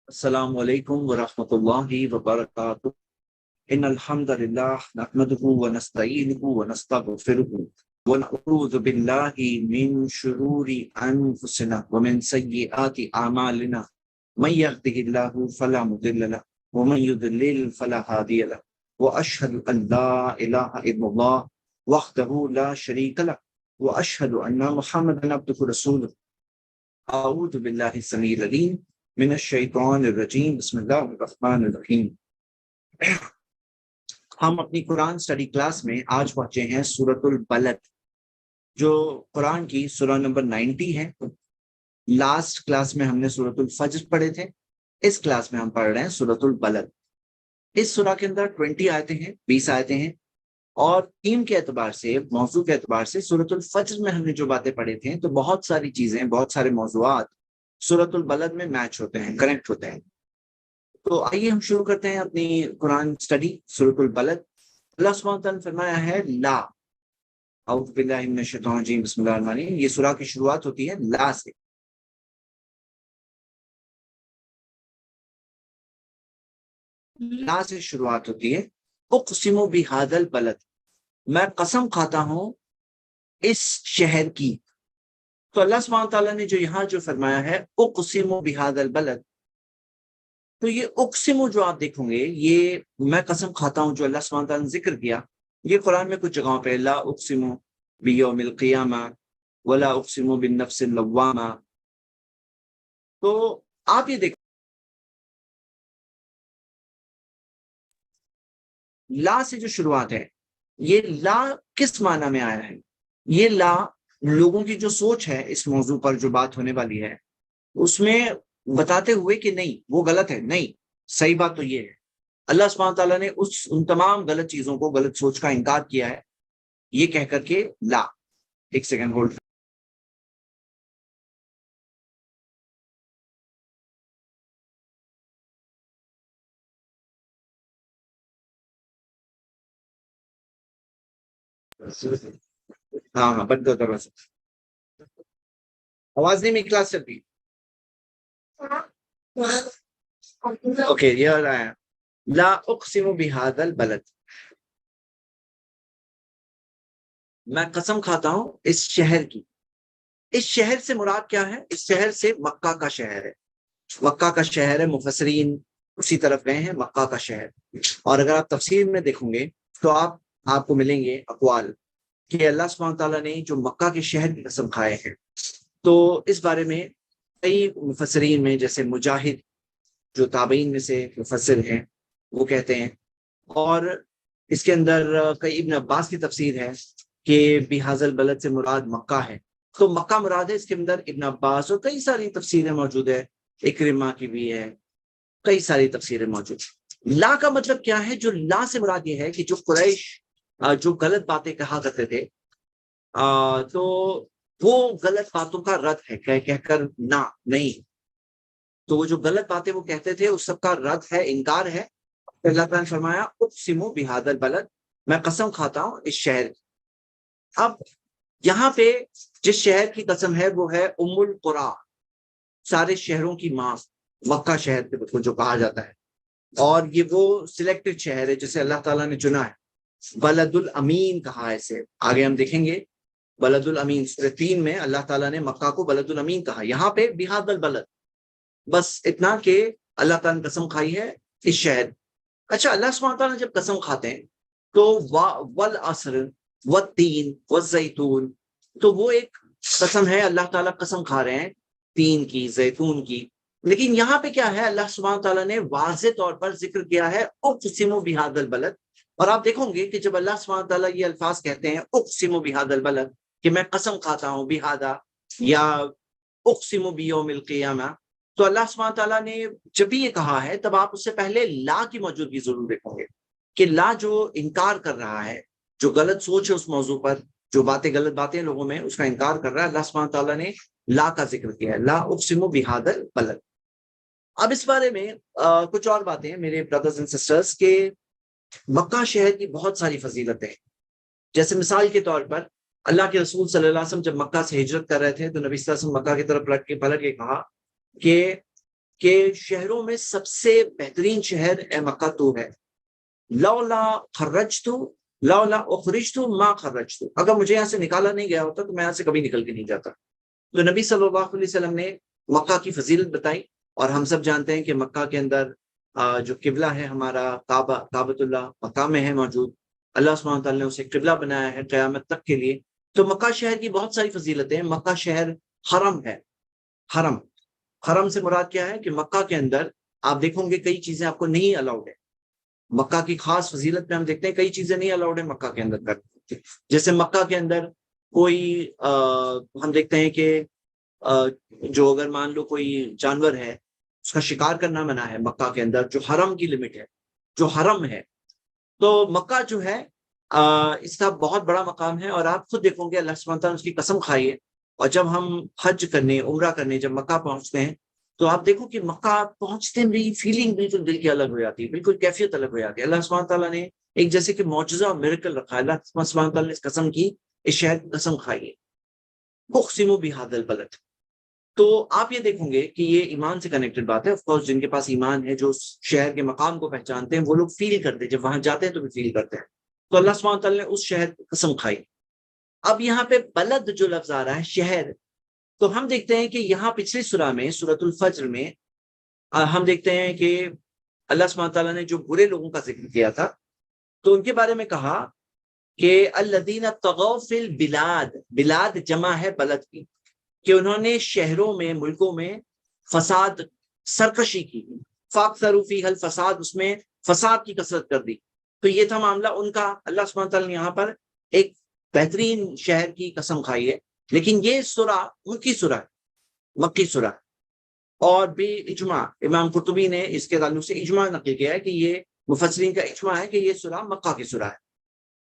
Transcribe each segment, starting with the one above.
السلام علیکم ورحمۃ اللہ وبرکاتہ ان الحمد للہ نحمده ونستعینه ونستغفره ونعوذ باللہ من شرور انفسنا ومن سیئات اعمالنا من يهده الله فلا مضل له ومن يضلل فلا هادي له واشهد ان لا اله الا الله وحده لا شريك له واشهد ان محمدا عبده ورسوله اعوذ باللہ السمیع العلیم من الشیطان الرجیم بسم اللہ الرحمن الرحیم۔ ہم اپنی قرآن سٹڈی کلاس میں آج پہنچے ہیں سورۃ البلد، جو قرآن کی سورہ نمبر 90 ہے۔ لاسٹ کلاس میں ہم نے سورۃ الفجر پڑھے تھے، اس کلاس میں ہم پڑھ رہے ہیں سورۃ البلد۔ اس سورہ کے اندر 20 آیتیں ہیں، 20 آیتیں ہیں، اور تھیم کے اعتبار سے، موضوع کے اعتبار سے سورۃ الفجر میں ہم نے جو باتیں پڑھے تھے تو بہت ساری چیزیں، بہت سارے موضوعات سورۃ البلد میں میچ ہوتے ہیں، کنیکٹ ہوتے ہیں۔ تو آئیے ہم شروع کرتے ہیں اپنی قرآن سٹڈی سورۃ البلد۔ اللہ سبحانہ وتعالیٰ نے فرمایا ہے لا، اعوذ باللہ من الشیطان الرجیم بسم اللہ الرحمن الرحیم۔ یہ سورہ کی شروعات ہوتی ہے لا سے۔ لا سے شروعات ہوتی ہے، اقسم بہذا البلد، میں قسم کھاتا ہوں اس شہر کی۔ تو اللہ سبحانہ تعالیٰ نے جو یہاں جو فرمایا ہے اقسم بہذا البلد، تو یہ اقسم جو آپ دیکھیں گے، یہ میں قسم کھاتا ہوں جو اللہ سبحانہ تعالیٰ نے ذکر کیا، یہ قرآن میں کچھ جگہوں پہ لا اقسم بیوم القیامہ ولا اقسم بالنفس اللوامہ۔ تو آپ یہ دیکھیں لا سے جو شروعات ہے، یہ لا کس معنی میں آیا ہے؟ یہ لا لوگوں کی جو سوچ ہے اس موضوع پر جو بات ہونے والی ہے اس میں بتاتے ہوئے کہ نہیں وہ غلط ہے، نہیں صحیح بات تو یہ ہے۔ اللہ سبحانہ تعالیٰ نے ان تمام غلط چیزوں کو، غلط سوچ کا انکار کیا ہے یہ کہہ کر کے لا۔ ایک سیکنڈ ہولڈ۔ ہاں ہاں بند دو دروازہ، آواز نہیں میری کلاس چل رہی؟ اوکے یہ رہا ہے لا اقسم بہذا البلد، میں قسم کھاتا ہوں اس شہر کی۔ اس شہر سے مراد کیا ہے؟ اس شہر سے مکہ کا شہر ہے، مکہ کا شہر ہے، مفسرین اسی طرف گئے ہیں، مکہ کا شہر۔ اور اگر آپ تفسیر میں دیکھیں گے تو آپ کو ملیں گے اقوال کہ اللہ سبحانہ تعالیٰ نے جو مکہ کے شہر کی قسم کھائے ہیں، تو اس بارے میں کئی مفسرین میں جیسے مجاہد جو تابعین میں سے مفسر ہیں وہ کہتے ہیں، اور اس کے اندر کئی ابن عباس کی تفسیر ہے کہ بہذا البلد سے مراد مکہ ہے، تو مکہ مراد ہے۔ اس کے اندر ابن عباس اور کئی ساری تفسیریں موجود ہے، اکرمہ کی بھی ہے، کئی ساری تفسیریں موجود۔ لا کا مطلب کیا ہے؟ جو لا سے مراد یہ ہے کہ جو قریش جو غلط باتیں کہا کرتے تھے، تو وہ غلط باتوں کا رد ہے، کہہ کر نہ نہیں، تو وہ جو غلط باتیں وہ کہتے تھے اس سب کا رد ہے، انکار ہے۔ اللہ تعالیٰ نے فرمایا اقسم بہذا البلد، میں قسم کھاتا ہوں اس شہر کی۔ اب یہاں پہ جس شہر کی قسم ہے وہ ہے ام القریٰ، سارے شہروں کی ماں، مکہ شہر کو جو کہا جاتا ہے، اور یہ وہ سلیکٹڈ شہر ہے جسے اللہ تعالیٰ نے چنا ہے، بلد الامین کہا ہے اسے۔ آگے ہم دیکھیں گے بلد الامین سورہ 3 میں اللہ تعالیٰ نے مکہ کو بلد الامین کہا، یہاں پہ بہذا البلد، بس اتنا کہ اللہ تعالیٰ نے قسم کھائی ہے اس شہر۔ اچھا، اللہ سبحانہ تعالیٰ جب قسم کھاتے ہیں تو والعصر والتین والزیتون، تو وہ ایک قسم ہے، اللہ تعالیٰ قسم کھا رہے ہیں تین کی، زیتون کی، لیکن یہاں پہ کیا ہے؟ اللہ سبحانہ تعالیٰ نے واضح طور پر ذکر کیا ہے اقسم بہذا البلد۔ اور آپ دیکھو گے کہ جب اللہ سبحانہ تعالیٰ یہ الفاظ کہتے ہیں اقسم بہذا البلد، کہ میں قسم کھاتا ہوں بہذا، یا اقسم بیوم القیامہ، تو اللہ سبحانہ تعالیٰ نے جب بھی یہ کہا ہے تب آپ اس سے پہلے لا کی موجودگی ضرور دیکھو گے، کہ لا جو انکار کر رہا ہے، جو غلط سوچ ہے اس موضوع پر، جو باتیں غلط باتیں لوگوں میں اس کا انکار کر رہا ہے، اللہ سبحانہ تعالیٰ نے لا کا ذکر کیا ہے، لا اقسم بہذا البلد۔ اب اس بارے میں کچھ اور باتیں ہیں میرے بردرز اینڈ سسٹرز، کہ مکہ شہر کی بہت ساری فضیلتیں ہیں۔ جیسے مثال کے طور پر اللہ کے رسول صلی اللہ علیہ وسلم جب مکہ سے ہجرت کر رہے تھے تو نبی صلی اللہ علیہ وسلم مکہ کی طرف پلٹ کے کہا کہ کہ شہروں میں سب سے بہترین شہر اے مکہ تو ہے، لولا خرجت لولا اخرجت ما خرجت، اگر مجھے یہاں سے نکالا نہیں گیا ہوتا تو میں یہاں سے کبھی نکل کے نہیں جاتا۔ تو نبی صلی اللہ علیہ وسلم نے مکہ کی فضیلت بتائی، اور ہم سب جانتے ہیں کہ مکہ کے اندر جو قبلہ ہے ہمارا کعبۃ اللہ مکہ میں ہے موجود، اللہ سبحانہ تعالیٰ نے اسے قبلہ بنایا ہے قیامت تک کے لیے۔ تو مکہ شہر کی بہت ساری فضیلتیں ہیں۔ مکہ شہر حرم ہے، حرم، حرم سے مراد کیا ہے کہ مکہ کے اندر آپ دیکھیں گے کئی چیزیں آپ کو نہیں الاؤڈ ہے۔ مکہ کی خاص فضیلت میں ہم دیکھتے ہیں کئی چیزیں نہیں الاؤڈ ہیں مکہ کے اندر کرتے، جیسے مکہ کے اندر کوئی ہم دیکھتے ہیں کہ جو اگر مان لو کوئی جانور ہے اس کا شکار کرنا منع ہے مکہ کے اندر، جو حرم کی لمٹ ہے، جو حرم ہے۔ تو مکہ جو ہے اس کا بہت بڑا مقام ہے، اور آپ خود دیکھو گے اللہ سبحانہ تعالیٰ نے اس کی قسم کھائی ہے۔ اور جب ہم حج کرنے عمرہ کرنے جب مکہ پہنچتے ہیں تو آپ دیکھو کہ مکہ پہنچتے بھی فیلنگ بالکل دل کی الگ ہو جاتی ہے، بالکل کیفیت الگ ہو جاتی ہے۔ اللہ سبحانہ تعالیٰ نے ایک جیسے کہ معجزہ اور میریکل رکھا ہے، اللہ سبحانہ تعالیٰ نے اس قسم کی، اس شہر کی قسم کھائی ہے، اقسم بہذا البلد۔ تو آپ یہ دیکھیں گے کہ یہ ایمان سے کنیکٹڈ بات ہے۔ آف کورس جن کے پاس ایمان ہے، جو شہر کے مقام کو پہچانتے ہیں، وہ لوگ فیل کرتے ہیں، جب وہاں جاتے ہیں تو بھی فیل کرتے ہیں۔ تو اللہ سبحانہ تعالیٰ نے اس شہر کی قسم کھائی۔ اب یہاں پہ بلد جو لفظ آ رہا ہے شہر، تو ہم دیکھتے ہیں کہ یہاں پچھلی سورہ میں سورۃ الفجر میں ہم دیکھتے ہیں کہ اللہ سبحانہ تعالیٰ نے جو برے لوگوں کا ذکر کیا تھا تو ان کے بارے میں کہا کہ الذین طغوا فی البلاد، بلاد جمع ہے بلد کی، کہ انہوں نے شہروں میں ملکوں میں فساد سرکشی کی، فاکثروا فیہا الفساد، اس میں فساد کی کثرت کر دی۔ تو یہ تھا معاملہ ان کا۔ اللہ سبحانہ تعالیٰ نے یہاں پر ایک بہترین شہر کی قسم کھائی ہے، لیکن یہ سورہ مکی سورہ ہے، مکی سورہ، اور بھی اجماع امام قرطبی نے اس کے تعلق سے اجماع نقل کیا ہے کہ یہ مفسرین کا اجماع ہے کہ یہ سورہ مکہ کی سورہ ہے۔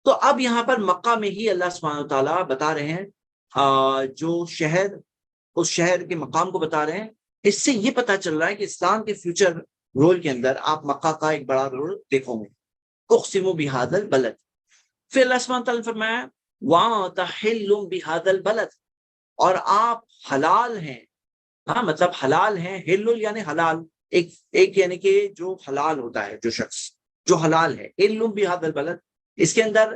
تو اب یہاں پر مکہ میں ہی اللہ سبحانہ تعالیٰ بتا رہے ہیں جو شہر، اس شہر کے مقام کو بتا رہے ہیں۔ اس سے یہ پتا چل رہا ہے کہ اسلام کے فیوچر رول کے اندر آپ مکہ کا ایک بڑا رول دیکھو گے۔ اقسم بہذا البلد، پھر اللہ سبحانہ تعالیٰ نے فرمایا وَأَنْتَ حِلٌّ بِهَذَا الْبَلَدِ، اور آپ حلال ہیں، ہاں مطلب حلال ہیں، حل یعنی حلال، ایک یعنی کہ جو حلال ہوتا ہے، جو شخص جو حلال ہے، حل بہذا البلد، اس کے اندر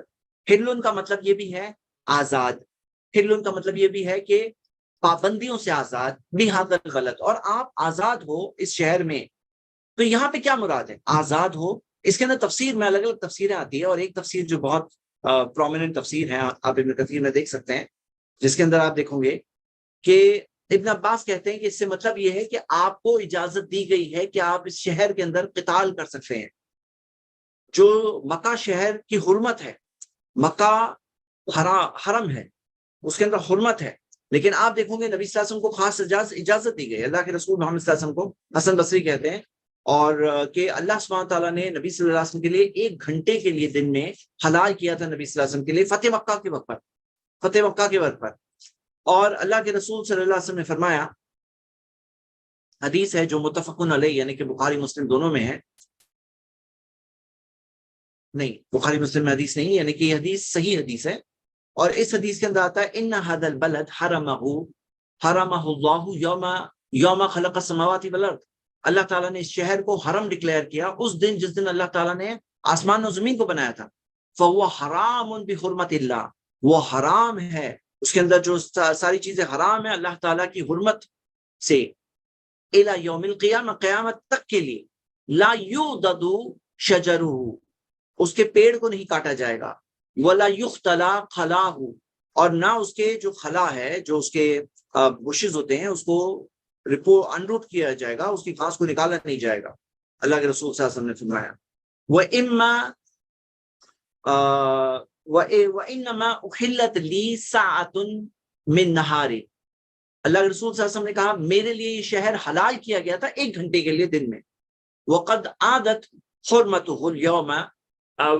حل کا مطلب یہ بھی ہے آزاد، حل کا مطلب یہ بھی ہے کہ پابندیوں سے آزاد، بہذا البلد، اور آپ آزاد ہو اس شہر میں۔ تو یہاں پہ کیا مراد ہے آزاد ہو؟ اس کے اندر تفسیر میں الگ الگ تفسیریں آتی ہیں، اور ایک تفسیر جو بہت پرومیننٹ تفسیر ہے آپ ابن کثیر میں دیکھ سکتے ہیں، جس کے اندر آپ دیکھیں گے کہ ابن عباس کہتے ہیں کہ اس سے مطلب یہ ہے کہ آپ کو اجازت دی گئی ہے کہ آپ اس شہر کے اندر قتال کر سکتے ہیں۔ جو مکہ شہر کی حرمت ہے، مکہ حرم ہے، اس کے اندر حرمت ہے، لیکن آپ دیکھیں گے نبی صلی اللہ علیہ وسلم کو خاص اجازت دی گئی۔ اللہ کے رسول محمد صلی اللہ علیہ وسلم کو حسن بصری کہتے ہیں، اور کہ اللہ سبحانہ تعالیٰ نے نبی صلی اللہ علیہ وسلم کے لیے 1 گھنٹے کے لیے دن میں حلال کیا تھا نبی صلی اللہ علیہ وسلم کے لیے فتح مکہ کے وقت پر، فتح مکہ کے وقت پر۔ اور اللہ کے رسول صلی اللہ علیہ وسلم نے فرمایا، حدیث ہے جو متفقن علیہ یعنی کہ بخاری مسلم دونوں میں ہے، نہیں بخاری مسلم میں حدیث نہیں، یعنی کہ یہ حدیث صحیح حدیث ہے، اور اس حدیث کے اندر آتا ہے ان هذا البلد حرمہ اللہ یوم خلق السماوات والارض، اللہ تعالیٰ نے اس شہر کو حرم ڈکلیئر کیا اس دن جس دن اللہ تعالیٰ نے آسمان و زمین کو بنایا تھا۔ فهو حرام بحرمت اللہ، وہ حرام ہے، اس کے اندر جو ساری چیزیں حرام ہیں اللہ تعالیٰ کی حرمت سے، الی یوم القیامہ، قیامت تک کے لیے، لا یعضد شجرہ، اس کے پیڑ کو نہیں کاٹا جائے گا، ولا یختلا خلاہ، اور نہ اس کے جو خلا ہے، جو اس کے بشز ہوتے ہیں، اس کو انروٹ کیا جائے گا، اس کی گھاس کو نکالا نہیں جائے گا۔ اللہ کے رسول صلی اللہ علیہ وسلم نے فرمایا وَإِنَّمَا أُحِلَّتْ لِي سَاعَةٌ مِّن نَّهَارٍ، اللہ کے رسول صلی اللہ علیہ وسلم نے کہا میرے لیے یہ شہر حلال کیا گیا تھا 1 گھنٹے کے لیے دن میں، وَقَدْ عَادَتْ حُرْمَتُهُ الْيَوْمَ،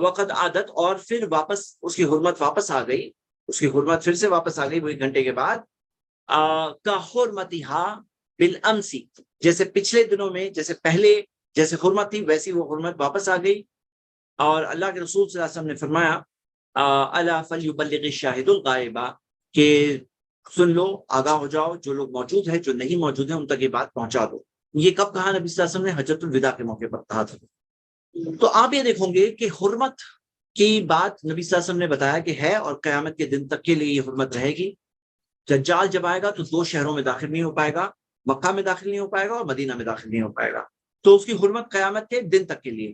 وقت عادت، اور پھر واپس اس کی حرمت واپس آ گئی، اس کی حرمت پھر سے واپس آ گئی وہ 1 گھنٹے کے بعد، کا حرمتہا بالامس، جیسے پچھلے دنوں میں جیسے پہلے جیسے حرمت تھی ویسی وہ حرمت واپس آ گئی۔ اور اللہ کے رسول صلی اللہ علیہ وسلم نے فرمایا الا فلیبلغ الشاہد الغائب، کہ سن لو، آگاہ ہو جاؤ، جو لوگ موجود ہیں جو نہیں موجود ہیں ان تک یہ بات پہنچا دو۔ یہ کب کہا نبی صلی اللہ علیہ وسلم نے؟ حجۃ الوداع کے موقع پر کہا تھا۔ تو آپ یہ دیکھیں گے کہ حرمت کی بات نبی صلی اللہ علیہ وسلم نے بتایا کہ ہے، اور قیامت کے دن تک کے لیے یہ حرمت رہے گی۔ دجال جب آئے گا تو 2 شہروں میں داخل نہیں ہو پائے گا، مکہ میں داخل نہیں ہو پائے گا اور مدینہ میں داخل نہیں ہو پائے گا، تو اس کی حرمت قیامت کے دن تک کے لیے۔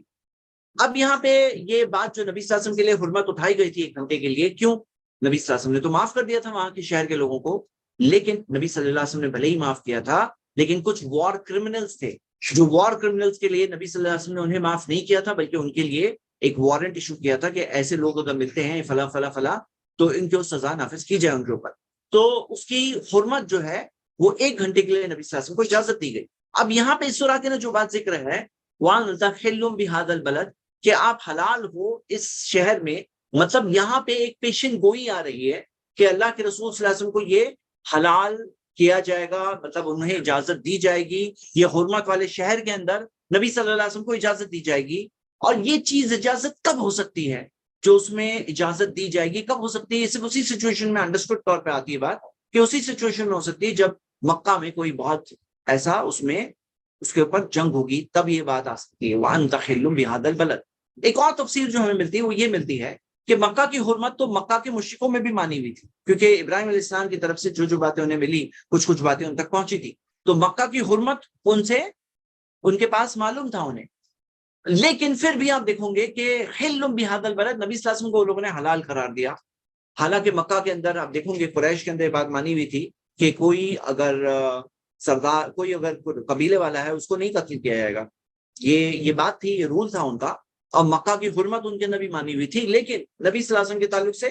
اب یہاں پہ یہ بات جو نبی صلی اللہ علیہ وسلم کے لیے حرمت اٹھائی گئی تھی 1 گھنٹے کے لیے، کیوں؟ نبی صلی اللہ علیہ وسلم نے تو معاف کر دیا تھا وہاں کے شہر کے لوگوں کو، لیکن نبی صلی اللہ علیہ وسلم نے بھلے ہی معاف کیا تھا، لیکن کچھ وار کرمنلز تھے، جو وار کرمنلز کے لیے نبی صلی اللہ علیہ وسلم نے انہیں معاف نہیں کیا تھا، بلکہ ان کے لیے ایک وارنٹ ایشو کیا تھا کہ ایسے لوگ اگر ملتے ہیں فلاں فلاں فلاں تو ان کو سزا نافذ کی جائے ان کے اوپر۔ تو اس کی حرمت جو ہے وہ 1 گھنٹے کے لیے نبی صلی اللہ علیہ وسلم کو اجازت دی گئی۔ اب یہاں پہ اس سورہ کے جو بات ذکر ہے، وَأَنْ تَحِلٌّ بِهَذَا الْبَلَدِ، کہ آپ حلال ہو اس شہر میں، مطلب یہاں پہ ایک پیشن گوئی آ رہی ہے کہ اللہ کے رسول صلی اللہ علیہ وسلم کو یہ حلال کیا جائے گا، مطلب انہیں اجازت دی جائے گی، یہ حرمت والے شہر کے اندر نبی صلی اللہ علیہ وسلم کو اجازت دی جائے گی۔ اور یہ چیز اجازت کب ہو سکتی ہے؟ جو اس میں اجازت دی جائے گی کب ہو سکتی ہے؟ صرف اسی سچویشن میں انڈرسٹوڈ طور پہ آتی ہے بات، کہ اسی سچویشن میں ہو سکتی ہے جب مکہ میں کوئی بہت ایسا اس میں اس کے اوپر جنگ ہوگی، تب یہ بات آ سکتی ہے وَأَنْتَ حِلٌّ بِهَذَا الْبَلَدِ۔ ایک اور تفسیر جو ہمیں ملتی ہے وہ یہ ملتی ہے کہ مکہ کی حرمت تو مکہ کے مشرکوں میں بھی مانی ہوئی تھی، کیونکہ ابراہیم علیہ السلام کی طرف سے جو باتیں انہیں ملی، کچھ باتیں ان تک پہنچی تھی، تو مکہ کی حرمت ان سے ان کے پاس معلوم تھا انہیں۔ لیکن پھر بھی آپ دیکھیں گے کہ حِلٌّ بِهَذَا الْبَلَدِ، نبی صلی اللہ علیہ وسلم کو لوگوں نے حلال قرار دیا، حالانکہ مکہ کے اندر آپ دیکھیں گے قریش کے اندر بات مانی ہوئی تھی کہ کوئی اگر سردار، کوئی اگر قبیلے والا ہے اس کو نہیں قتل کیا جائے گا، یہ بات تھی، یہ رول تھا ان کا، اور مکہ کی حرمت ان کے اندر بھی مانی ہوئی تھی، لیکن نبی صلی اللہ علیہ وسلم کے تعلق سے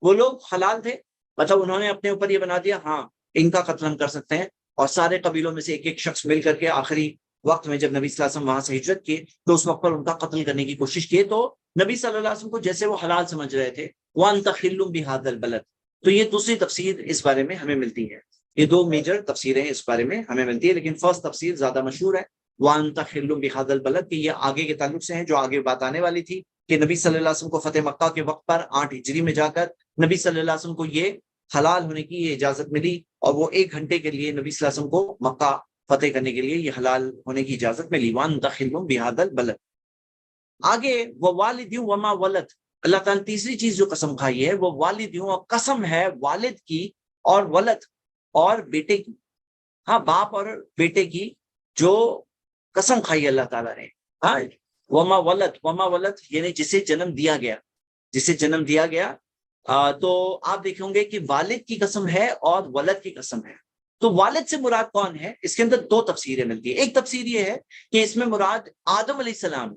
وہ لوگ حلال تھے، مطلب انہوں نے اپنے اوپر یہ بنا دیا ہاں ان کا قتل ہم کر سکتے ہیں، اور سارے قبیلوں میں سے ایک شخص مل کر کے آخری وقت میں جب نبی صلی اللہ علیہ وسلم وہاں سے ہجرت کیے تو اس وقت پر ان کا قتل کرنے کی کوشش کی، تو نبی صلی اللہ علیہ وسلم کو جیسے وہ حلال سمجھ رہے تھے، وَأَنْتَ حِلٌّ بِهَذَا الْبَلَدِ۔ تو یہ دوسری تفسیر اس بارے میں ہمیں ملتی ہے، یہ 2 میجر تفسیریں اس بارے میں ہمیں ملتی ہے، لیکن فرسٹ تفسیر زیادہ مشہور ہے، وَأَنْتَ حِلٌّ بِهَذَا الْبَلَدِ، کہ یہ آگے کے تعلق سے ہیں، جو آگے بات آنے والی تھی کہ نبی صلی اللہ علیہ وسلم کو فتح مکہ کے وقت پر 8 ہجری میں جا کر نبی صلی اللہ علیہ وسلم کو یہ حلال ہونے کی یہ اجازت ملی، اور وہ 1 گھنٹے کے لیے نبی صلی اللہ علیہ وسلم کو مکہ فتح کرنے کے لیے یہ حلال ہونے کی اجازت ملی، وَأَنْتَ حِلٌّ بِهَذَا الْبَلَدِ۔ آگے وَوَالِدٍ وَمَا وَلَدَ، اللہ تعالیٰ نے تیسری چیز جو قسم کھائی ہے وہ والد، اور قسم ہے والد کی اور ولد اور بیٹے کی، ہاں باپ اور بیٹے کی جو قسم کھائی اللہ تعالیٰ نے، ہاں وما ولد، وما ولد یعنی جسے جنم دیا گیا، جسے جنم دیا گیا، تو آپ دیکھیں گے کہ والد کی قسم ہے اور ولد کی قسم ہے۔ تو والد سے مراد کون ہے؟ اس کے اندر 2 تفسیریں ملتی ہیں۔ ایک تفسیر یہ ہے کہ اس میں مراد آدم علیہ السلام،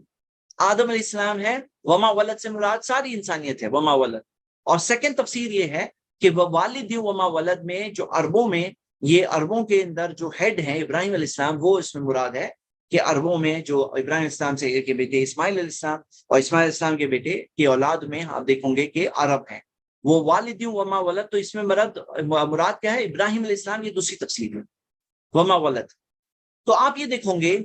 آدم علیہ السلام ہے، وما ولد سے مراد ساری انسانیت ہے، وما ولد۔ اور سیکنڈ تفسیر یہ ہے کہ وہ والد وما ولد میں جو عربوں میں، یہ عربوں کے اندر جو ہیڈ ہیں ابراہیم علیہ السلام، وہ اس میں مراد ہے کہ عربوں میں جو ابراہیم علیہ السلام سے کے بیٹے اسماعیل علیہ السلام اور اسماعیل علیہ السلام کے بیٹے کی اولاد میں آپ دیکھیں گے کہ عرب ہیں، وہ والد وما ولد۔ تو اس میں مراد کیا ہے؟ ابراہیم علیہ السلام، یہ دوسری تفسیر ہے وما ولد۔ تو آپ یہ دیکھیں گے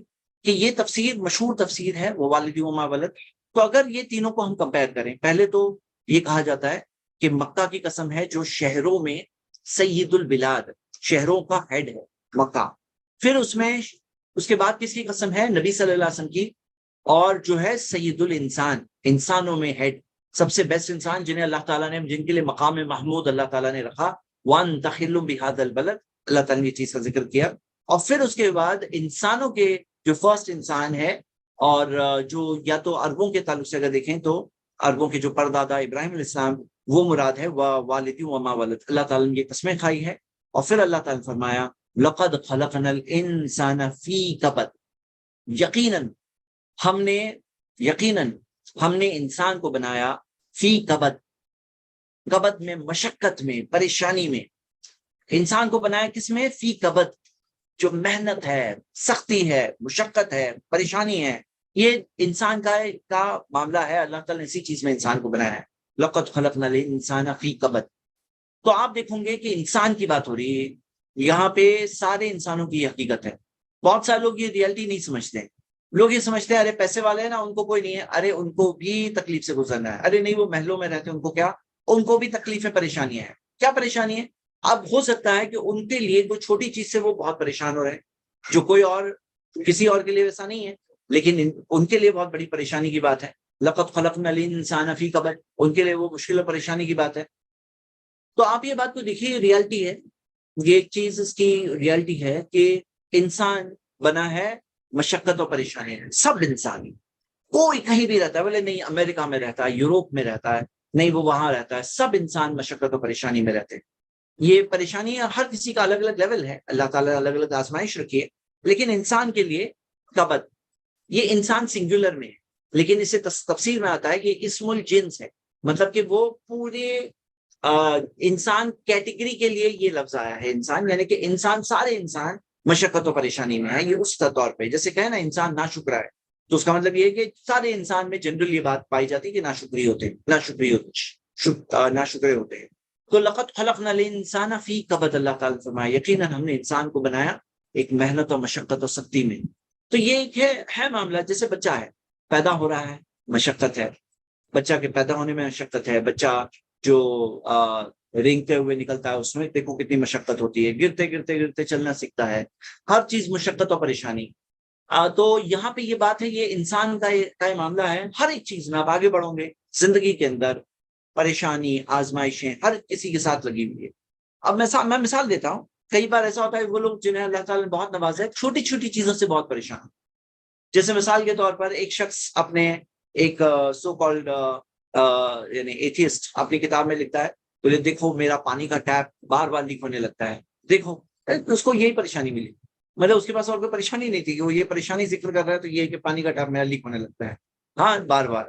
کہ یہ تفسیر مشہور تفسیر ہے وہ والد وما ولد۔ تو اگر یہ تینوں کو ہم کمپیئر کریں، پہلے تو یہ کہا جاتا ہے کہ مکہ کی قسم ہے جو شہروں میں سید البلاد، شہروں کا ہیڈ ہے مکہ، پھر اس کے بعد کس کی قسم ہے؟ نبی صلی اللہ علیہ وسلم کی، اور جو ہے سید الانسان، انسانوں میں ہیڈ، سب سے بیسٹ انسان جنہیں اللہ تعالیٰ نے، جن کے لیے مقام محمود اللہ تعالیٰ نے رکھا، وَأَنْتَ حِلٌّ بِهَذَا الْبَلَدِ، اللہ تعالیٰ نے یہ چیز کا ذکر کیا۔ اور پھر اس کے بعد انسانوں کے جو فرسٹ انسان ہے، اور جو یا تو عربوں کے تعلق سے اگر دیکھیں تو عربوں کے جو پردادا ابراہیم علیہ السلام، وہ مراد ہے والد وما ولد، اللہ تعالیٰ نے یہ قسمیں کھائی ہے۔ اور پھر اللہ تعالیٰ نے فرمایا لَقَدْ خَلَقْنَا الْإِنسَانَ فِي كَبَدٍ، یقیناً ہم نے انسان کو بنایا فی کبد، کبد میں، مشقت میں، پریشانی میں، انسان کو بنایا کس میں؟ فی کبد، جو محنت ہے، سختی ہے، مشقت ہے، پریشانی ہے، یہ انسان کا معاملہ ہے، اللہ تعالیٰ نے اسی چیز میں انسان کو بنایا ہے، لَقَدْ خَلَقْنَا الْإِنسَانَ فِي كَبَدٍ۔ تو آپ دیکھیں گے کہ انسان کی بات ہو رہی ہے یہاں پہ، سارے انسانوں کی یہ حقیقت ہے۔ بہت سارے لوگ یہ ریئلٹی نہیں سمجھتے، لوگ یہ سمجھتے ہیں ارے پیسے والے ہیں نا ان کو کوئی نہیں ہے، ارے ان کو بھی تکلیف سے گزرنا ہے، ارے نہیں وہ محلوں میں رہتے ہیں ان کو کیا، ان کو بھی تکلیفیں پریشانیاں ہیں۔ کیا پریشانی ہے؟ اب ہو سکتا ہے کہ ان کے لیے کوئی چھوٹی چیز سے وہ بہت پریشان ہو رہے ہیں، جو کوئی اور کسی اور کے لیے ویسا نہیں ہے، لیکن ان کے لیے بہت بڑی پریشانی کی بات ہے. لقد خلقنا الانسان فی کبد، ان کے لیے وہ مشکل اور پریشانی کی بات ہے. تو آپ یہ بات کو دیکھیے، ریالٹی ہے، یہ چیز اس کی ریالٹی ہے کہ انسان بنا ہے مشقت اور پریشانی ہے. سب انسان، کوئی کہیں بھی رہتا ہے، بولے نہیں امریکہ میں رہتا ہے، یوروپ میں رہتا ہے، نہیں وہ وہاں رہتا ہے، سب انسان مشقت اور پریشانی میں رہتے ہیں. یہ پریشانی ہر کسی کا الگ الگ لیول ہے، اللہ تعالیٰ الگ الگ آزمائش رکھی ہے. لیکن انسان کے لیے کبد، یہ انسان سنگولر میں ہے، لیکن اسے تفسیر میں آتا ہے کہ اسم الجنس ہے، مطلب کہ وہ پورے انسان کیٹیگری کے لیے یہ لفظ آیا ہے. انسان یعنی کہ انسان، سارے انسان مشقت و پریشانی میں ہے. یہ اس طور پہ جیسے کہے نا انسان ناشکرا ہے، تو اس کا مطلب یہ ہے کہ سارے انسان میں جنرل یہ بات پائی جاتی ہے کہ ناشکری ہوتے ہیں، ناشکرے ہوتے ہیں. تو لقد خلقنا الانسان فی کبد، اللہ تعالیٰ فرمایا یقیناً ہم نے انسان کو بنایا ایک محنت اور مشقت اور سختی میں. تو یہ ایک ہے معاملہ. جیسے بچہ ہے، پیدا ہو رہا ہے، مشقت ہے، بچہ کے پیدا ہونے میں مشقت ہے. بچہ جو رینگتے ہوئے نکلتا ہے اس میں دیکھو کتنی مشقت ہوتی ہے، گرتے گرتے گرتے چلنا سیکھتا ہے، ہر چیز مشقت اور پریشانی. تو یہاں پہ یہ بات ہے، یہ انسان کا معاملہ ہے. ہر ایک چیز میں آپ آگے بڑھو گے زندگی کے اندر، پریشانی آزمائشیں ہر کسی کے ساتھ لگی ہوئی ہے. اب میں مثال دیتا ہوں. کئی بار ایسا ہوتا ہے وہ لوگ جنہیں اللہ تعالیٰ نے بہت نوازا ہے، چھوٹی چھوٹی چیزوں سے بہت پریشان. جیسے مثال کے طور پر ایک شخص اپنے ایک سو کالڈ یعنی ایتھیسٹ اپنی کتاب میں لکھتا ہے، بولے دیکھو میرا پانی کا ٹیپ بار بار لیک ہونے لگتا ہے. دیکھو اس کو یہی پریشانی ملی، مطلب اس کے پاس اور کوئی پریشانی نہیں تھی کہ وہ یہ پریشانی ذکر کر رہا ہے، تو یہ کہ پانی کا ٹیپ میرا لیک ہونے لگتا ہے ہاں بار بار.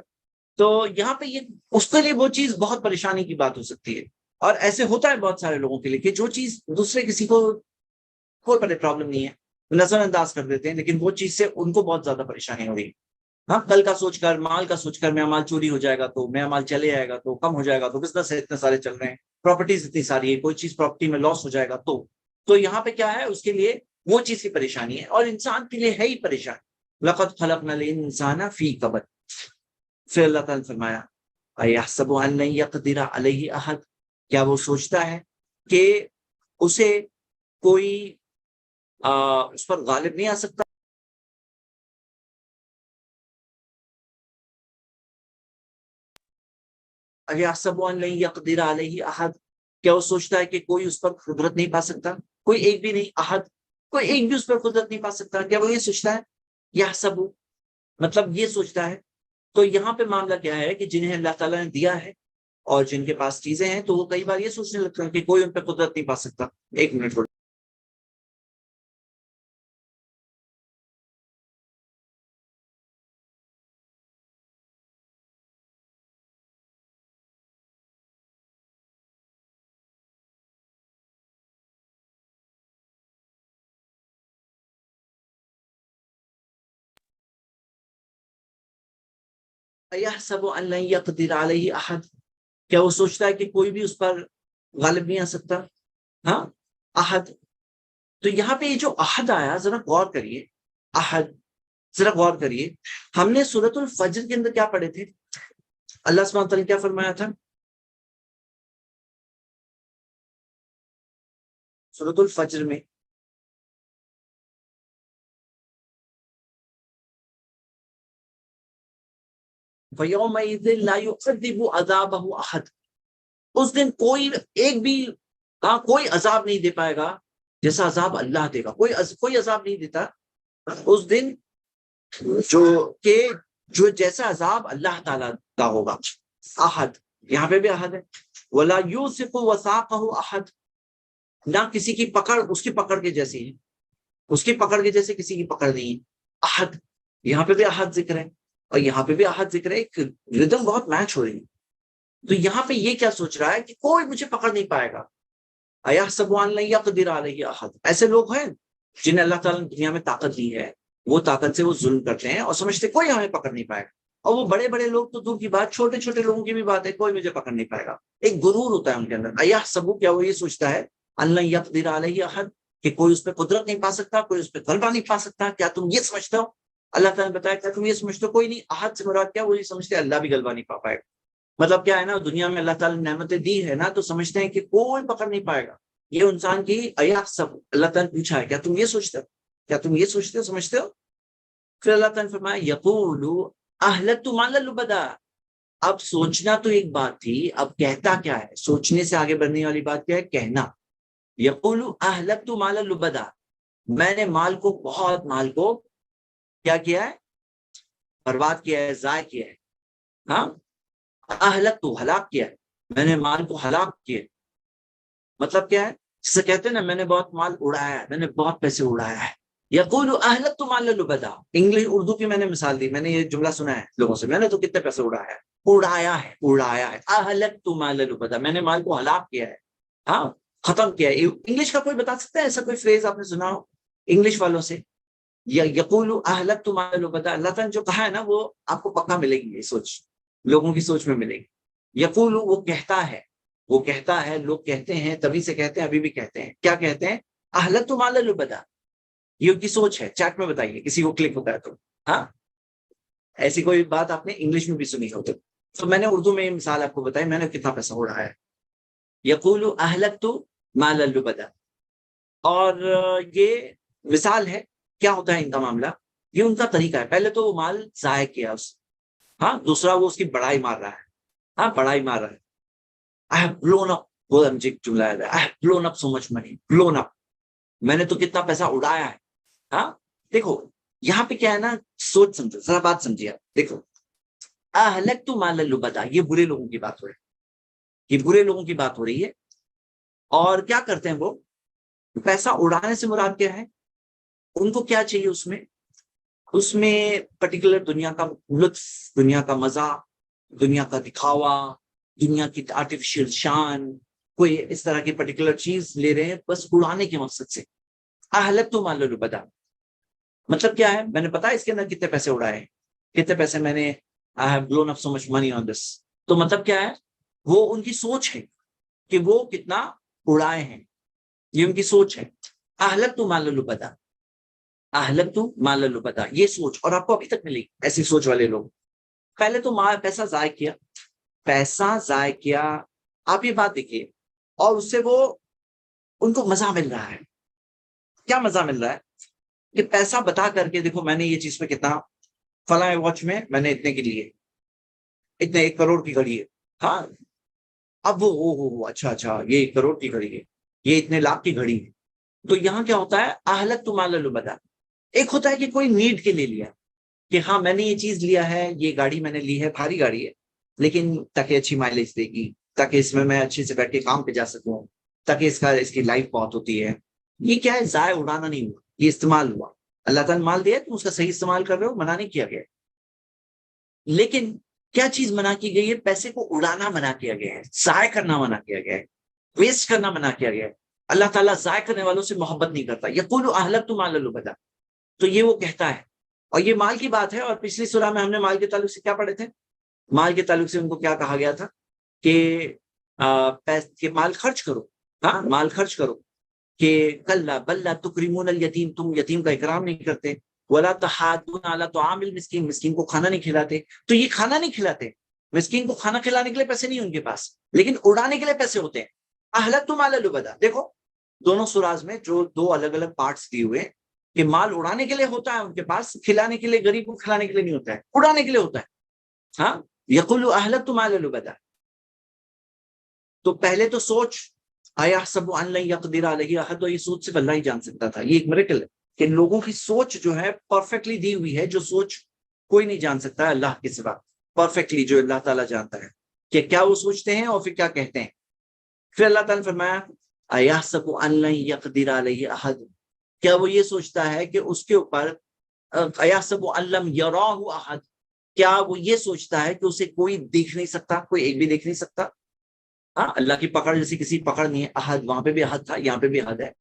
تو یہاں پہ یہ اس کے لیے وہ چیز بہت پریشانی کی بات ہو سکتی ہے. اور ایسے ہوتا ہے بہت سارے لوگوں کے لیے کہ جو چیز دوسرے کسی کو کوئی بڑے پرابلم نہیں ہے، نظر انداز کر دیتے ہیں، لیکن وہ چیز سے ان کو بہت زیادہ پریشانی ہو رہی ہے. ہاں کل کا سوچ کر، مال کا سوچ کر، میرا مال چوری ہو جائے گا تو، میرا مال چلے جائے گا تو، کم ہو جائے گا تو، بزنس ہے اتنے سارے چل رہے ہیں، پراپرٹیز اتنی ساری ہے، کوئی چیز پراپرٹی میں لاس ہو جائے گا تو یہاں پہ کیا ہے اس کے لیے وہ چیز کی پریشانی ہے. اور انسان کے لیے ہے ہی پریشانی. لقد خلقنا الانسان فی کبد. پھر اللہ تعالیٰ نے فرمایا ایحسب ان لن یقدر علیہ احد، کیا وہ سوچتا ہے کہ اسے کوئی اس پر غالب نہیں آ سکتا. ایحسب ان لن یقدر علیہ احد، کیا وہ سوچتا ہے کہ کوئی اس پر قدرت نہیں پا سکتا، کوئی ایک بھی نہیں، احد کوئی ایک بھی اس پر قدرت نہیں پا سکتا. کیا وہ یہ سوچتا ہے؟ یحسب مطلب یہ سوچتا ہے. تو یہاں پہ معاملہ کیا ہے کہ جنہیں اللہ تعالیٰ نے دیا ہے اور جن کے پاس چیزیں ہیں، تو وہ کئی بار یہ سوچنے لگتے ہیں کہ کوئی ان پہ قدرت نہیں پا سکتا. ایک منٹ ایحسب ان لن یقدر علیہ احد، کیا وہ سوچتا ہے کہ کوئی بھی اس پر غالب نہیں آ سکتا. ہاں احد. تو یہاں پہ یہ جو احد آیا ذرا غور کریے، احد ذرا غور کریے. ہم نے سورۃ الفجر کے اندر کیا پڑھے تھے؟ اللہ سبحانہ وتعالیٰ نے کیا فرمایا تھا سورۃ الفجر میں؟ فَيَوْمَئِذٍ لَا يُعَذِّبُ عَذَابَهُ أَحَدٌ، اس دن کوئی ایک بھی کوئی عذاب نہیں دے پائے گا جیسا عذاب اللہ دے گا. کوئی عذاب نہیں دیتا اس دن جو کہ جو جیسا عذاب اللہ تعالیٰ کا ہوگا. احد یہاں پہ بھی احد ہے. وَلَا يُوثِقُ وَثَاقَهُ أَحَدٌ، نہ کسی کی پکڑ اس کی پکڑ کے جیسی ہے، اس کی پکڑ کے جیسے کسی کی پکڑ نہیں ہے. احد یہاں پہ بھی احد ذکر ہے اور یہاں پہ بھی احد ذکر ہے. ایک ردم بہت میچ ہو رہی ہے. تو یہاں پہ یہ کیا سوچ رہا ہے کہ کوئی مجھے پکڑ نہیں پائے گا. ایحسب ان لن یقدر علیہ احد، ایسے لوگ ہیں جنہیں اللہ تعالیٰ نے دنیا میں طاقت دی ہے، وہ طاقت سے وہ ظلم کرتے ہیں اور سمجھتے کوئی ہمیں پکڑ نہیں پائے گا. اور وہ بڑے بڑے لوگ تو دور کی بات، چھوٹے چھوٹے لوگوں کی بھی بات ہے، کوئی مجھے پکڑ نہیں پائے گا. ایک غرور ہوتا ہے ان کے اندر. ایحسب، کیا وہ یہ سوچتا ہے ان لن یقدر علیہ احد کہ کوئی اس پہ قدرت نہیں پا سکتا، کوئی اس پہ غلبہ نہیں پا سکتا. کیا تم یہ سمجھتے ہو؟ اللہ تعالیٰ نے بتایا کیا تم یہ سمجھتے ہو کوئی نہیں. احد سے مراد کیا؟ وہ یہ سمجھتے اللہ بھی غلبہ نہیں پا پائے گا. مطلب کیا ہے نا، دنیا میں اللہ تعالیٰ نے نعمتیں دی ہے نا، تو سمجھتے ہیں کہ کوئی پکڑ نہیں پائے گا. یہ انسان کی ایحسب، اللہ تعالیٰ نے پوچھا ہے کیا تم یہ سوچتے ہو؟ کیا تم یہ سوچتے ہو سمجھتے ہو؟ پھر اللہ تعالیٰ نے فرمایا یقول اہلکت مالا لبدا. اب سوچنا تو ایک بات تھی، اب کہتا کیا ہے؟ سوچنے سے آگے بڑھنے والی بات کیا ہے؟ کہنا. یقول اہلکت مالا لبدا، میں نے بہت مال کو کیا کیا ہے؟ برباد کیا ہے، ضائع کیا ہے. ہاں، اہلک تو ہلاک کیا ہے، میں نے مال کو ہلاک کیا. مطلب کیا ہے؟ جسے کہتے ہیں نا میں نے بہت مال اڑایا ہے، میں نے بہت پیسے اڑایا ہے. یقول اہلکت مال لبدا. انگلش اردو کی میں نے مثال دی، میں نے یہ جملہ سنا ہے لوگوں سے، میں نے تو کتنے پیسے اڑایا ہے. اڑایا ہے. اہلکت مال لبدا، میں نے مال کو ہلاک کیا ہے، ہاں ختم کیا ہے. انگلش کا کوئی بتا سکتا ہے ایسا کوئی فریز آپ نے سنا ہو انگلش والوں سے؟ یقول اہلکت مال لبدا، اللہ تعالیٰ نے جو کہا ہے نا وہ آپ کو پکا ملے گی، یہ سوچ لوگوں کی سوچ میں ملے گی. یقول وہ کہتا ہے، لوگ کہتے ہیں، تبھی سے کہتے ہیں، ابھی بھی کہتے ہیں. کیا کہتے ہیں؟ اہلکت مال لبدا. یہ ان کی سوچ ہے. چیٹ میں بتائیے کسی کو کلک ہوتا ہے تو. ہاں، ایسی کوئی بات آپ نے انگلش میں بھی سنی ہو تو میں نے اردو میں مثال آپ کو بتائی، میں نے کتنا پیسہ اڑایا ہے. یقول اہلکت مال لبدا. اور یہ مثال ہے. کیا ہوتا ہے ان کا معاملہ؟ یہ ان کا طریقہ ہے. پہلے تو وہ مال ضائع کیا اس، ہاں دوسرا وہ اس کی بڑائی مار رہا ہے. ہاں بڑائی مار رہا ہے. I have blown up. وہ مجھے جملہ ہے I have blown up so much money. blown up. میں نے تو کتنا پیسہ اڑایا ہے. ہاں دیکھو یہاں پہ کیا ہے نا، سوچ سمجھو ذرا بات سمجھیے آپ. دیکھو اہلکت مال لبدا، یہ برے لوگوں کی بات ہو رہی ہے، یہ برے لوگوں کی بات ہو رہی ہے. اور کیا کرتے ہیں وہ؟ پیسہ اڑانے سے مراد کیا ہے؟ ان کو کیا چاہیے اس میں پرٹیکولر دنیا کا لطف، دنیا کا مزہ، دنیا کا دکھاوا، دنیا کی آرٹیفیشل شان، کوئی اس طرح کی پرٹیکولر چیز لے رہے ہیں بس اڑانے کے مقصد سے. اہلکت مال لبدا مطلب کیا ہے؟ میں نے پتا اس کے اندر کتنے پیسے اڑائے، کتنے پیسے میں نے I have blown up so much money on this. تو مطلب کیا ہے؟ وہ ان کی سوچ ہے کہ وہ کتنا اڑائے ہیں، یہ ان کی سوچ ہے. اہلکت مال لبدا، اہلکت مال لبدا، یہ سوچ. اور آپ کو ابھی تک ملے گی ایسی سوچ والے لوگ. پہلے تو پیسہ ضائع کیا. آپ یہ بات دیکھیے، اور اس سے وہ ان کو مزہ مل رہا ہے. کیا مزہ مل رہا ہے؟ کہ پیسہ بتا کر کے دیکھو میں نے یہ چیز پہ کتنا، فلاں واچ میں نے اتنے کے لیے، اتنے 1 کروڑ کی گھڑی ہے. ہاں اب وہ اچھا یہ 1 کروڑ کی گھڑی ہے، یہ اتنے لاکھ کی گھڑی ہے. تو یہاں کیا ہوتا ہے؟ اہلکت مال لبدا. ایک ہوتا ہے کہ کوئی نیڈ کے لیے لیا کہ ہاں میں نے یہ چیز لیا ہے، یہ گاڑی میں نے لی ہے، بھاری گاڑی ہے لیکن تاکہ اچھی مائلیج دے گی، تاکہ اس میں اچھے سے بیٹھ کے کام پہ جا سکوں، تاکہ اس کی لائف بہت ہوتی ہے. یہ کیا ہے؟ ضائع اڑانا نہیں ہوا، یہ استعمال ہوا. اللہ تعالیٰ نے مال دیا تم اس کا صحیح استعمال کر رہے ہو، منع نہیں کیا گیا. لیکن کیا چیز منع کی گئی ہے؟ پیسے کو اڑانا منع کیا گیا ہے، ضائع کرنا منع کیا گیا ہے، ویسٹ کرنا منع کیا گیا ہے. اللہ تعالیٰ ضائع کرنے والوں سے محبت نہیں کرتا. یقول اہلکت مال لبدا، تو یہ وہ کہتا ہے. اور یہ مال کی بات ہے. اور پچھلی سورہ میں ہم نے مال کے تعلق سے کیا پڑھے تھے؟ مال کے تعلق سے ان کو کیا کہا گیا تھا؟ کہ مال خرچ کرو. ہاں مال خرچ کرو. کہ کلا بل لا تکرمون الیتیم، تم یتیم کا اکرام نہیں کرتے. ولا تحاضون علی طعام المسکین، مسکین کو کھانا نہیں کھلاتے. تو یہ کھانا نہیں کھلاتے، مسکین کو کھانا کھلانے کے لیے پیسے نہیں ان کے پاس، لیکن اڑانے کے لیے پیسے ہوتے ہیں. اہلکت مال لبدا. دیکھو دونوں سوراز میں جو 2 الگ الگ پارٹس دیے ہوئے کہ مال اڑانے کے لیے ہوتا ہے ان کے پاس، کھلانے کے لیے، غریب کو کھلانے کے لیے نہیں ہوتا ہے، اڑانے کے لیے ہوتا ہے. ہاں یقول اہلکت مال لبدا. تو پہلے تو سوچ ایحسب ان لن یقدر علیہ احد، تو یہ سوچ صرف اللہ ہی جان سکتا تھا. یہ ایک میریکل ہے کہ لوگوں کی سوچ جو ہے پرفیکٹلی دی ہوئی ہے، جو سوچ کوئی نہیں جان سکتا ہے اللہ کے سوا پرفیکٹلی، جو اللہ تعالیٰ جانتا ہے کہ کیا وہ سوچتے ہیں اور پھر کیا کہتے ہیں. پھر اللہ تعالیٰ نے فرمایا ایحسب ان لن یقدر علیہ احد، کیا وہ یہ سوچتا ہے کہ اس کے اوپر، ایحسب ان لم یراہ احد، کیا وہ یہ سوچتا ہے کہ اسے کوئی دیکھ نہیں سکتا، کوئی ایک بھی دیکھ نہیں سکتا. ہاں اللہ کی پکڑ جیسی کسی پکڑ نہیں ہے. احد وہاں پہ بھی احد تھا، یہاں پہ بھی احد ہے.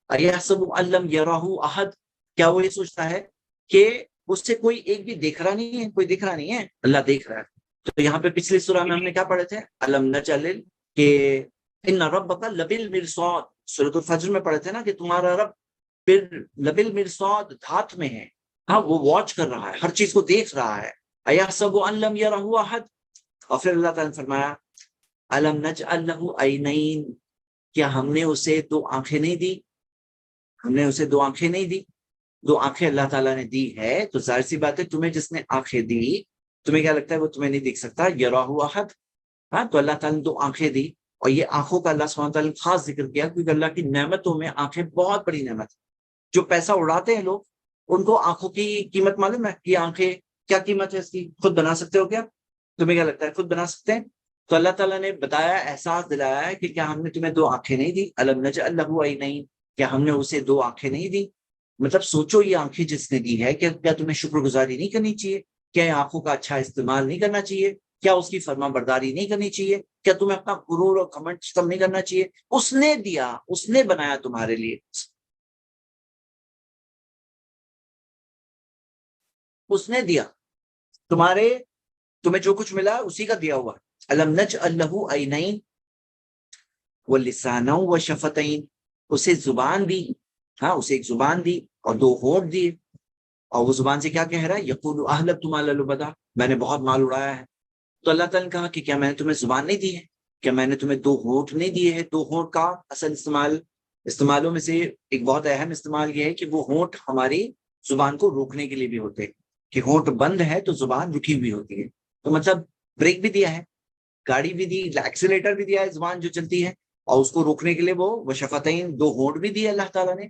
ایحسب ان لم یراہ احد، کیا وہ یہ سوچتا ہے کہ اس سے کوئی ایک بھی دیکھ رہا نہیں ہے، کوئی دیکھ رہا نہیں ہے، اللہ دیکھ رہا ہے. تو یہاں پہ پچھلی سورہ میں ہم نے کیا پڑھے تھے؟ الم نجعل، کہ ان ربک لبالمرصاد، سورۃ الفجر میں پڑھے تھے نا کہ تمہارا رب لبالمرصاد، دھات میں ہے. ہاں وہ واچ کر رہا ہے، ہر چیز کو دیکھ رہا ہے. ایحسب ان لم یرہ احد. اور پھر اللہ تعالیٰ نے فرمایا الم نجعل لہ عینین، کیا ہم نے اسے 2 آنکھیں نہیں دی؟ ہم نے اسے 2 آنکھیں نہیں دی. جو آنکھیں اللہ تعالیٰ نے دی ہے تو ظاہر سی بات ہے تمہیں جس نے آنکھیں دی تمہیں کیا لگتا ہے وہ تمہیں نہیں دیکھ سکتا؟ یراہ احد. ہاں تو اللہ تعالیٰ نے دو آنکھیں دی اور یہ آنکھوں کا اللہ سبحانہ تعالیٰ نے خاص ذکر کیا کیونکہ اللہ کی نعمتوں میں آنکھیں بہت بڑی نعمت ہے. جو پیسہ اڑاتے ہیں لوگ ان کو آنکھوں کی قیمت معلوم ہے کہ آنکھیں کیا قیمت ہے اس کی؟ خود بنا سکتے ہو کیا؟ تمہیں کیا لگتا ہے خود بنا سکتے ہیں؟ تو اللہ تعالیٰ نے بتایا احساس دلایا ہے کہ کیا ہم نے تمہیں دو آنکھیں نہیں دی؟ الم نجعل لہ عینین، کیا ہم نے اسے دو آنکھیں نہیں دی؟ مطلب سوچو یہ آنکھیں جس نے دی ہے کیا تمہیں شکر گزاری نہیں کرنی چاہیے؟ کیا آنکھوں کا اچھا استعمال نہیں کرنا چاہیے؟ کیا اس کی فرما برداری نہیں کرنی چاہیے؟ کیا تمہیں اپنا غرور اور گھمنڈ کم نہیں کرنا چاہیے؟ اس نے دیا، اس نے بنایا تمہارے لیے، اس نے دیا تمہیں جو کچھ ملا اسی کا دیا ہوا. الم نجعل لہ عینین ولسانا وشفتین، اسے زبان دی، ہاں اسے ایک زبان دی اور دو ہونٹ دیے. اور وہ زبان سے کیا کہہ رہا ہے؟ یقول اہلکت مالا لبدا، میں نے بہت مال اڑایا ہے. تو اللہ تعالیٰ نے کہا کہ کیا میں نے تمہیں زبان نہیں دی ہے؟ کیا میں نے تمہیں دو ہونٹ نہیں دیے ہیں؟ دو ہونٹ کا اصل استعمالوں میں سے ایک بہت اہم استعمال یہ ہے کہ وہ ہونٹ ہماری زبان کو روکنے کے لیے بھی ہوتے ہیں کہ ہونٹ بند ہے تو زبان رکی ہوئی ہوتی ہے. تو مطلب بریک بھی دیا ہے، گاڑی بھی دی، ایکسیلیٹر بھی دیا ہے زبان جو چلتی ہے، اور اس کو روکنے کے لیے وہ شفتین دو ہونٹ بھی دیے اللہ تعالیٰ نے.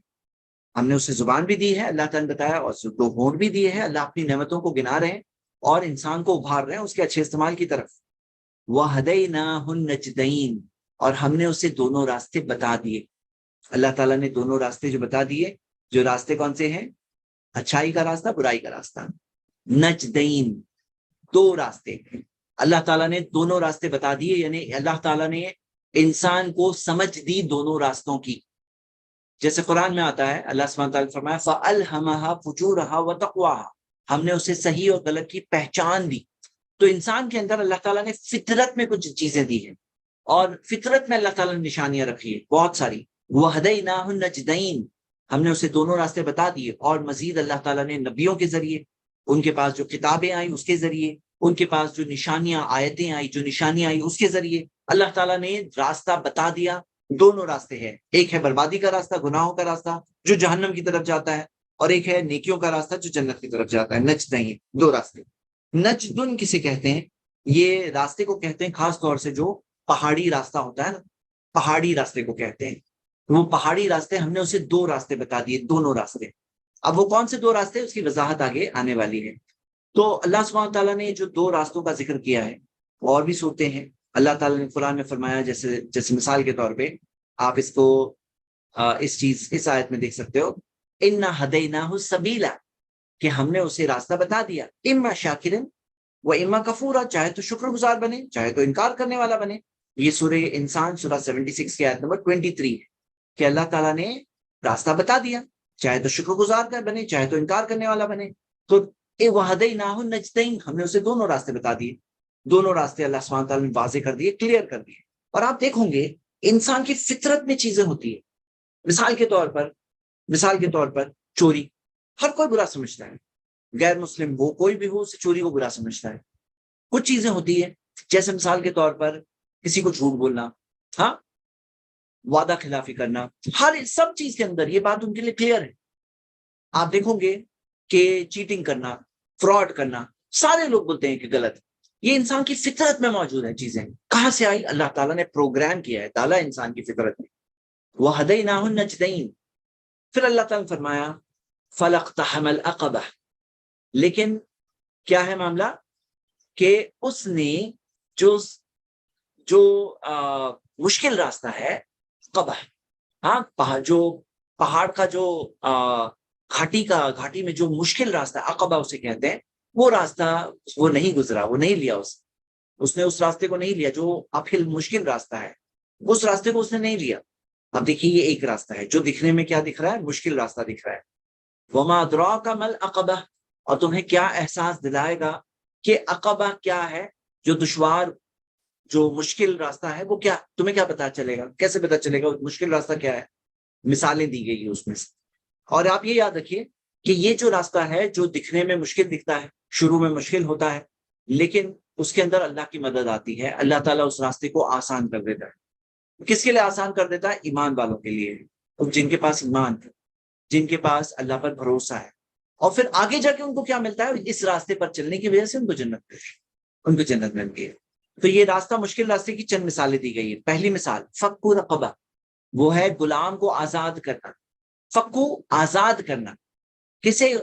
ہم نے اسے زبان بھی دی ہے اللہ تعالیٰ نے بتایا، اور دو ہونٹ بھی دیے ہیں. اللہ اپنی نعمتوں کو گنا رہے ہیں اور انسان کو ابھار رہے ہیں اس کے اچھے استعمال کی طرف. وَهَدَيْنَاهُ النَّجْدَيْنِ، اور ہم نے اسے دونوں راستے بتا دیے. اللہ تعالیٰ نے دونوں راستے جو بتا دیے، جو راستے کون سے ہیں؟ اچھائی کا راستہ، برائی کا راستہ. نجدین، دو راستے. اللہ تعالیٰ نے دونوں راستے بتا دیے، یعنی اللہ تعالیٰ نے انسان کو سمجھ دی دونوں راستوں کی. جیسے قرآن میں آتا ہے اللہ سبحانہ تعالیٰ نے فرمایا فَأَلْهَمَهَا فُجُورَهَا وَتَقْوَاهَا، ہم نے اسے صحیح اور غلط کی پہچان دی. تو انسان کے اندر اللہ تعالیٰ نے فطرت میں کچھ چیزیں دی ہیں اور فطرت میں اللہ تعالیٰ نے نشانیاں رکھی ہیں بہت ساری. وَهَدَيْنَاهُ النَّجْدَيْنِ، ہم نے اسے دونوں راستے بتا دیے. اور مزید اللہ تعالیٰ نے نبیوں کے ذریعے، ان کے پاس جو کتابیں آئیں اس کے ذریعے، ان کے پاس جو نشانیاں آیتیں آئی، جو نشانیاں آئی اس کے ذریعے اللہ تعالیٰ نے راستہ بتا دیا. دونوں راستے ہیں، ایک ہے بربادی کا راستہ، گناہوں کا راستہ جو جہنم کی طرف جاتا ہے، اور ایک ہے نیکیوں کا راستہ جو جنت کی طرف جاتا ہے. نجدین، دو راستے. نجدن کسے کہتے ہیں؟ یہ راستے کو کہتے ہیں خاص طور سے جو پہاڑی راستہ ہوتا ہے نا، پہاڑی راستے کو کہتے ہیں. وہ پہاڑی راستے ہم نے اسے دو راستے بتا دیے، دونوں راستے. اب وہ کون سے دو راستے، اس کی وضاحت آگے آنے والی ہے. تو اللہ سبحانہ تعالیٰ نے جو دو راستوں کا ذکر کیا ہے، اور بھی صورتیں ہیں. اللہ تعالیٰ نے قرآن میں فرمایا، جیسے مثال کے طور پہ آپ اس کو اس آیت میں دیکھ سکتے ہو، اِنَّا هَدَيْنَاهُ السَّبِيلَ، کہ ہم نے اسے راستہ بتا دیا. اما شاکرن و اما کفورا، چاہے تو شکر گزار بنے چاہے تو انکار کرنے والا بنے. یہ سورہ انسان سورہ 76 کی آیت نمبر 23 ہے کہ اللہ تعالیٰ نے راستہ بتا دیا، چاہے تو شکر گزار کا بنے چاہے تو انکار کرنے والا بنے. تو وَهَدَيْنَاهُ النَّجْدَيْنِ، ہم نے اسے دونوں راستے بتا دیے. دونوں راستے اللہ سبحانہ تعالیٰ نے واضح کر دیے، کلیئر کر دیے. اور آپ دیکھوں گے انسان کی فطرت میں چیزیں ہوتی ہیں. مثال کے طور پر چوری ہر کوئی برا سمجھتا ہے، غیر مسلم وہ کوئی بھی ہو اسے چوری کو برا سمجھتا ہے. کچھ چیزیں ہوتی ہیں جیسے مثال کے طور پر کسی کو جھوٹ بولنا، ہاں وعدہ خلافی کرنا، ہر سب چیز کے اندر یہ بات ان کے لیے کلیئر ہے. آپ دیکھو گے کہ چیٹنگ کرنا، فراڈ کرنا، سارے لوگ بولتے ہیں کہ غلط. یہ انسان کی فطرت میں موجود ہے. چیزیں کہاں سے آئی؟ اللہ تعالیٰ نے پروگرام کیا ہے، ڈالا انسان کی فطرت میں. وَهَدَيْنَاهُ النَّجْدَيْنِ. پھر اللہ تعالیٰ نے فرمایا فَلَاقْتَحَمَ الْعَقَبَةَ، لیکن کیا ہے معاملہ کہ اس نے جو مشکل راستہ ہے، قبح، ہاں جو پہاڑ کا جو گھاٹی میں جو مشکل راستہ عقبہ اسے کہتے ہیں، وہ راستہ وہ نہیں گزرا، وہ نہیں لیا. اس نے اس راستے کو نہیں لیا جو اپ ہل مشکل راستہ ہے، اس راستے کو اس نے نہیں لیا. اب دیکھیے یہ ایک راستہ ہے جو دکھنے میں کیا دکھ رہا ہے؟ مشکل راستہ دکھ رہا ہے. وَمَا أَدْرَاكَ مَا الْعَقَبَةُ، اور تمہیں کیا احساس دلائے گا کہ عقبہ کیا ہے؟ جو دشوار، جو مشکل راستہ ہے وہ کیا؟ تمہیں کیا پتا چلے گا؟ کیسے پتا چلے گا مشکل راستہ کیا ہے؟ مثالیں دی گئی ہیں اس میں سے. اور آپ یہ یاد رکھیے کہ یہ جو راستہ ہے جو دکھنے میں مشکل دکھتا ہے، شروع میں مشکل ہوتا ہے، لیکن اس کے اندر اللہ کی مدد آتی ہے. اللہ تعالیٰ اس راستے کو آسان کر دیتا ہے. کس کے لیے آسان کر دیتا ہے؟ ایمان والوں کے لیے، جن کے پاس ایمان ہے. جن کے پاس اللہ پر بھروسہ ہے، اور پھر آگے جا کے ان کو کیا ملتا ہے؟ اس راستے پر چلنے کی وجہ سے ان کو جنت ملتی ہے۔ تو یہ راستہ، مشکل راستے کی چند مثالیں دی گئی ہیں۔ پہلی مثال فکو رقبہ، وہ ہے غلام کو آزاد کرنا۔ فکو، آزاد کرنا، کسے؟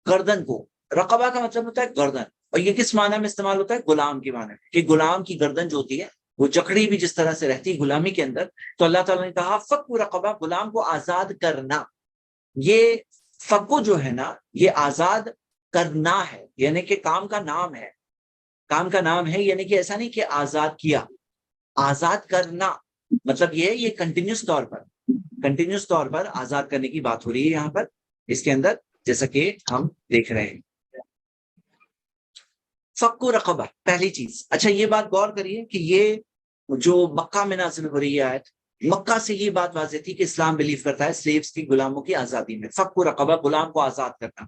گردن کو۔ رقبہ کا مطلب ہوتا ہے گردن، اور یہ کس معنی میں استعمال ہوتا ہے؟ غلام کے معنی میں، کہ غلام کی گردن جو ہوتی ہے وہ جکڑی بھی جس طرح سے رہتی ہے غلامی کے اندر، تو اللہ تعالیٰ نے کہا فکو رقبہ، غلام کو آزاد کرنا۔ یہ فکو جو ہے نا، یہ آزاد کرنا ہے، یعنی کہ کام کا نام ہے، کام کا نام ہے، یعنی کہ ایسا نہیں کہ آزاد کیا، آزاد کرنا مطلب یہ ہے، یہ کنٹینیوس طور پر آزاد کرنے کی بات ہو رہی ہے یہاں پر اس کے اندر، جیسا کہ ہم دیکھ رہے ہیں۔ فکو رقبہ پہلی چیز۔ اچھا یہ بات غور کریے کہ یہ جو مکہ میں نازل ہو رہی ہے آیت، مکہ سے یہ بات واضح تھی کہ اسلام بلیو کرتا ہے سلیوز کی، غلاموں کی آزادی میں۔ فکو رقبہ، غلام کو آزاد کرنا،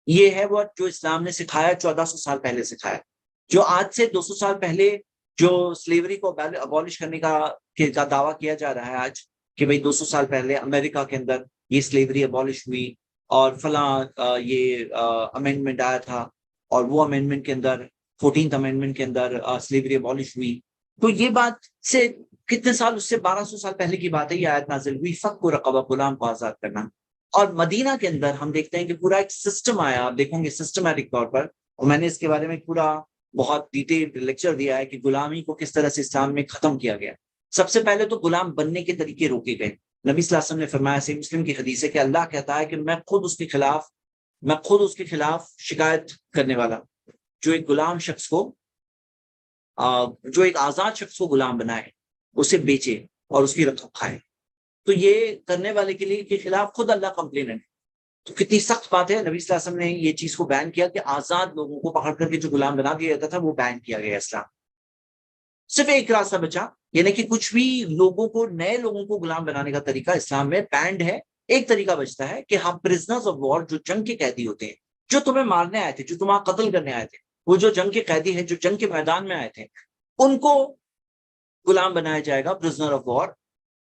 یہ ہے وہ جو اسلام نے سکھایا، 1400 سال پہلے سکھایا۔ جو آج سے 200 سال پہلے جو سلیوری کو ابالش کرنے کا دعویٰ کیا جا رہا ہے آج، کہ بھئی 200 سال پہلے امریکہ کے اندر یہ سلیوری ابالش ہوئی، اور فلاں یہ امینڈمنٹ آیا تھا، اور وہ امینڈمنٹ کے اندر 14th امینڈمنٹ کے اندر سلیوری ابالش ہوئی، تو یہ بات سے کتنے سال، اس سے 1200 سال پہلے کی بات ہے، یہ آیت نازل ہوئی فک رقبہ، غلام کو آزاد کرنا۔ اور مدینہ کے اندر ہم دیکھتے ہیں کہ پورا ایک سسٹم آیا، آپ دیکھیں گے سسٹمیٹک طور پر، اور میں نے اس کے بارے میں پورا بہت ڈیٹیل لیکچر دیا ہے کہ غلامی کو کس طرح سے اسلام میں ختم کیا گیا۔ سب سے پہلے تو غلام بننے کے طریقے روکے گئے۔ نبی صلی اللہ علیہ وسلم نے فرمایا، صحیح مسلم کی حدیث ہے، کہ اللہ کہتا ہے کہ میں خود اس کے خلاف شکایت کرنے والا، جو ایک غلام شخص کو جو ایک آزاد شخص کو غلام بنائے، اسے بیچے اور اس کی رقم کھائے، تو یہ کرنے والے کے لیے کے خلاف خود اللہ کمپلیننٹ ہے۔ تو کتنی سخت بات ہے، نبی صلی اللہ علیہ وسلم نے یہ چیز کو بین کیا کہ آزاد لوگوں کو پکڑ کر کے جو غلام بنا دیا جاتا تھا وہ بین کیا گیا اسلام۔ صرف ایک راستہ بچا، یعنی کہ کچھ بھی لوگوں کو، نئے لوگوں کو غلام بنانے کا طریقہ اسلام میں بینڈ ہے۔ ایک طریقہ بچتا ہے کہ ہم پرزنرز آف وار، جو جنگ کے قیدی ہوتے ہیں، جو تمہیں مارنے آئے تھے، جو تمہیں قتل کرنے آئے تھے، وہ جو جنگ کے قیدی ہیں، جو جنگ کے میدان میں آئے تھے، ان کو غلام بنایا جائے گا، پرزنر آف وار۔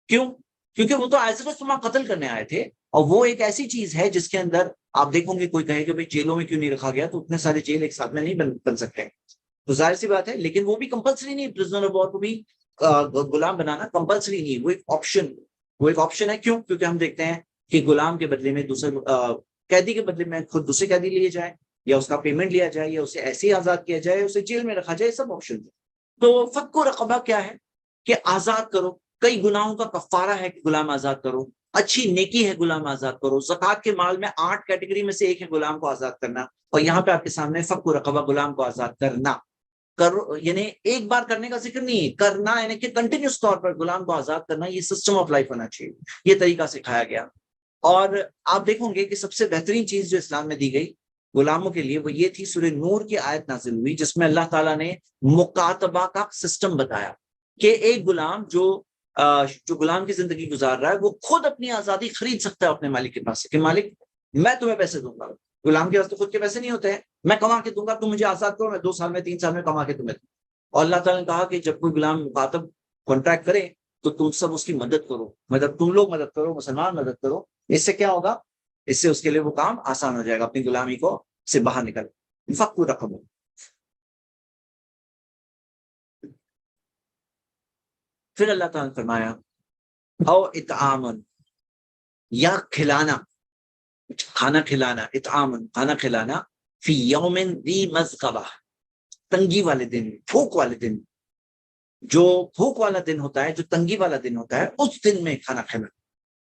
کیوں؟ کیونکہ وہ تو ایسے تمہیں قتل کرنے آئے تھے، اور وہ ایک ایسی چیز ہے جس کے اندر آپ دیکھو گے کوئی کہے کہ بھائی جیلوں میں کیوں نہیں رکھا گیا، تو اتنے سارے جیل ایک ساتھ میں نہیں بن سکتے، تو ظاہر سی بات ہے، لیکن وہ بھی کمپلسری نہیں، پرزنر آف وار کو بھی غلام بنانا کمپلسری نہیں، وہ ایک آپشن ہے۔ کیوں؟ کیونکہ ہم دیکھتے ہیں کہ غلام کے بدلے میں دوسرے قیدی کے بدلے میں خود دوسرے قیدی لیے جائے، یا اس کا پیمنٹ لیا جائے، یا اسے ایسے ہی آزاد کیا جائے، اسے جیل میں رکھا جائے، سب آپشن ہے۔ تو فک و رقبہ کیا ہے؟ کہ آزاد کرو، کئی گناہوں کا کفارہ ہے کہ غلام آزاد کرو، اچھی نیکی ہے غلام آزاد کرو۔ زکوٰۃ کے مال میں 8 کیٹیگری میں سے ایک ہے غلام کو آزاد کرنا، اور یہاں پہ آپ کے سامنے فک و رقبہ، غلام کو آزاد کرنا، کرو، یعنی ایک بار کرنے کا ذکر نہیں، کرنا یعنی کہ کنٹینیوس طور پر غلام کو آزاد کرنا، یہ سسٹم آف لائف ہونا چاہیے، یہ طریقہ سکھایا گیا۔ اور آپ دیکھیں گے کہ سب سے بہترین چیز جو اسلام میں دی گئی غلاموں کے لیے، وہ یہ تھی، سورہ نور کی آیت نازل ہوئی جس میں اللہ تعالیٰ نے مکاتبہ کا سسٹم بتایا، کہ ایک غلام جو غلام کی زندگی گزار رہا ہے، وہ خود اپنی آزادی خرید سکتا ہے اپنے مالک کے پاس سے، کہ مالک میں تمہیں پیسے دوں گا۔ غلام کے واسطے خود کے پیسے نہیں ہوتے ہیں، میں کما کے دوں گا، تم مجھے آزاد کرو، میں 2 سال میں 3 سال میں کما کے تمہیں دوں۔ اور اللہ تعالیٰ نے کہا کہ جب کوئی غلام مخاطب کانٹریکٹ کرے تو تم سب اس کی مدد کرو، مطلب تم لوگ مدد کرو، مسلمان مدد کرو۔ اس سے کیا ہوگا؟ اس سے اس کے لیے وہ کام آسان ہو جائے گا، اپنی غلامی کو سے باہر نکل۔ فک رقبہ، پھر اللہ تعالیٰ نے فرمایا او اطعامن، یا کھلانا، کھانا کھلانا، اطعامن کھانا کھلانا، فی یوم ذی مسغبہ، تنگی والے دن، بھوک والے دن، جو بھوک والا دن ہوتا ہے، جو تنگی والا دن ہوتا ہے، اس دن میں کھانا کھلانا،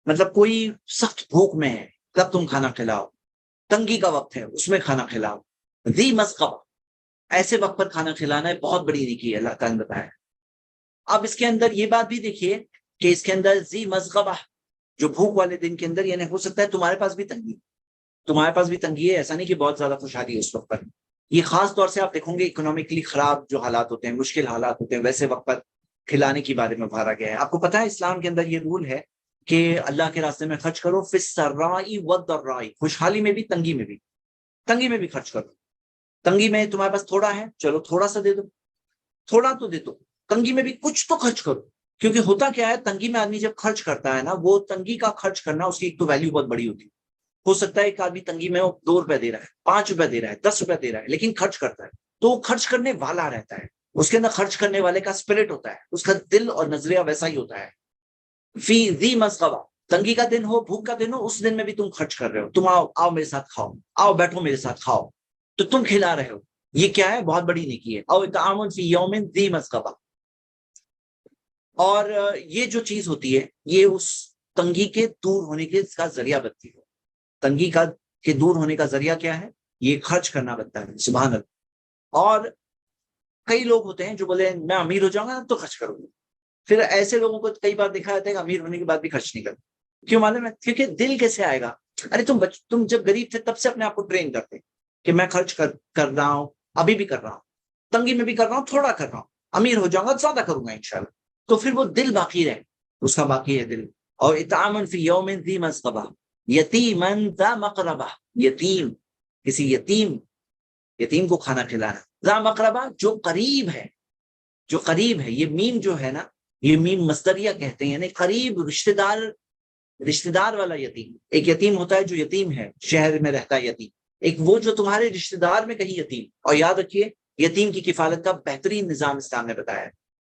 مطلب کوئی سخت بھوک میں ہے تب تم کھانا کھلاؤ، تنگی کا وقت ہے اس میں کھانا کھلاؤ۔ ذی مسغبہ، ایسے وقت پر کھانا کھلانا ہے بہت بڑی نیکی ہے، اللہ تعالیٰ نے بتایا۔ اب اس کے اندر یہ بات بھی دیکھیے کہ اس کے اندر ذی مسغبہ، جو بھوک والے دن کے اندر، یعنی ہو سکتا ہے تمہارے پاس بھی تنگی ہے، ایسا نہیں کہ بہت زیادہ خوشحالی ہے اس وقت پر۔ یہ خاص طور سے آپ دیکھیں گے اکنامکلی خراب جو حالات ہوتے ہیں، مشکل حالات ہوتے ہیں، ویسے وقت پر کھلانے کے بارے میں بھارا گیا ہے۔ آپ کو پتا ہے اسلام کے اندر یہ رول ہے کہ اللہ کے راستے میں خرچ کرو، فی السراء والضراء، خوشحالی میں بھی، تنگی میں بھی خرچ کرو۔ تنگی میں تمہارے پاس تھوڑا ہے، چلو تھوڑا سا دے دو، تھوڑا تو دے دو، تنگی میں بھی کچھ تو خرچ کرو، کیونکہ ہوتا کیا ہے، تنگی میں آدمی جب خرچ کرتا ہے نا، وہ تنگی کا خرچ کرنا، اس کی ایک تو ویلیو بہت بڑی ہوتی ہے، ہو سکتا ہے ایک آدمی تنگی میں 2 روپے دے رہا ہے، 5 روپے دے رہا ہے، 10 روپے دے رہا ہے، لیکن خرچ کرتا ہے، تو وہ خرچ کرنے والا رہتا ہے، اس کے اندر خرچ کرنے والے کا اسپرٹ ہوتا ہے، اس کا دل اور نظریہ ویسا ہی ہوتا ہے. فی ذی مسغبہ، تنگی کا دن ہو، بھوک کا دن ہو، اس دن میں بھی تم خرچ کر رہے ہو، تم آؤ میرے ساتھ کھاؤ، آؤ بیٹھو میرے ساتھ کھاؤ، تو تم کھلا رہے ہو. یہ کیا ہے؟ بہت بڑی نیکی ہے. او اطعام فی یوم ذی مسغبہ. اور یہ جو چیز ہوتی ہے یہ اس تنگی کے دور ہونے کے کا ذریعہ بنتی ہے. تنگی کا کے دور ہونے کا ذریعہ کیا ہے؟ یہ خرچ کرنا بنتا ہے. سبحان اللہ. اور کئی لوگ ہوتے ہیں جو بولے میں امیر ہو جاؤں گا تو خرچ کروں گا. پھر ایسے لوگوں کو کئی بار دیکھا جاتا ہے کہ امیر ہونے کے بعد بھی خرچ نہیں کرتے. کیوں معلوم ہے؟ کیونکہ دل کیسے آئے گا؟ ارے تم جب غریب تھے تب سے اپنے آپ کو ٹرین کرتے کہ میں خرچ کر رہا ہوں، ابھی بھی کر رہا ہوں، تنگی میں بھی کر رہا ہوں، تھوڑا کر رہا ہوں، امیر ہو جاؤں گا زیادہ کروں گا انشاءاللہ. تو پھر وہ دل باقی رہے، اس کا باقی ہے دل. اور اطعام فی یوم ذی مسغبہ یتیما ذا مقربہ. یتیم، کسی یتیم کو کھانا کھلانا. ذا مقربہ، جو قریب ہے، جو قریب ہے. یہ میم جو ہے نا، یہ میم مصدریہ کہتے ہیں، یعنی قریب رشتہ دار والا یتیم. ایک یتیم ہوتا ہے جو یتیم ہے، شہر میں رہتا ہے یتیم. ایک وہ جو تمہارے رشتہ دار میں کہیں یتیم. اور یاد رکھیے یتیم کی کفالت کا بہترین نظام اسلام نے بتایا ہے.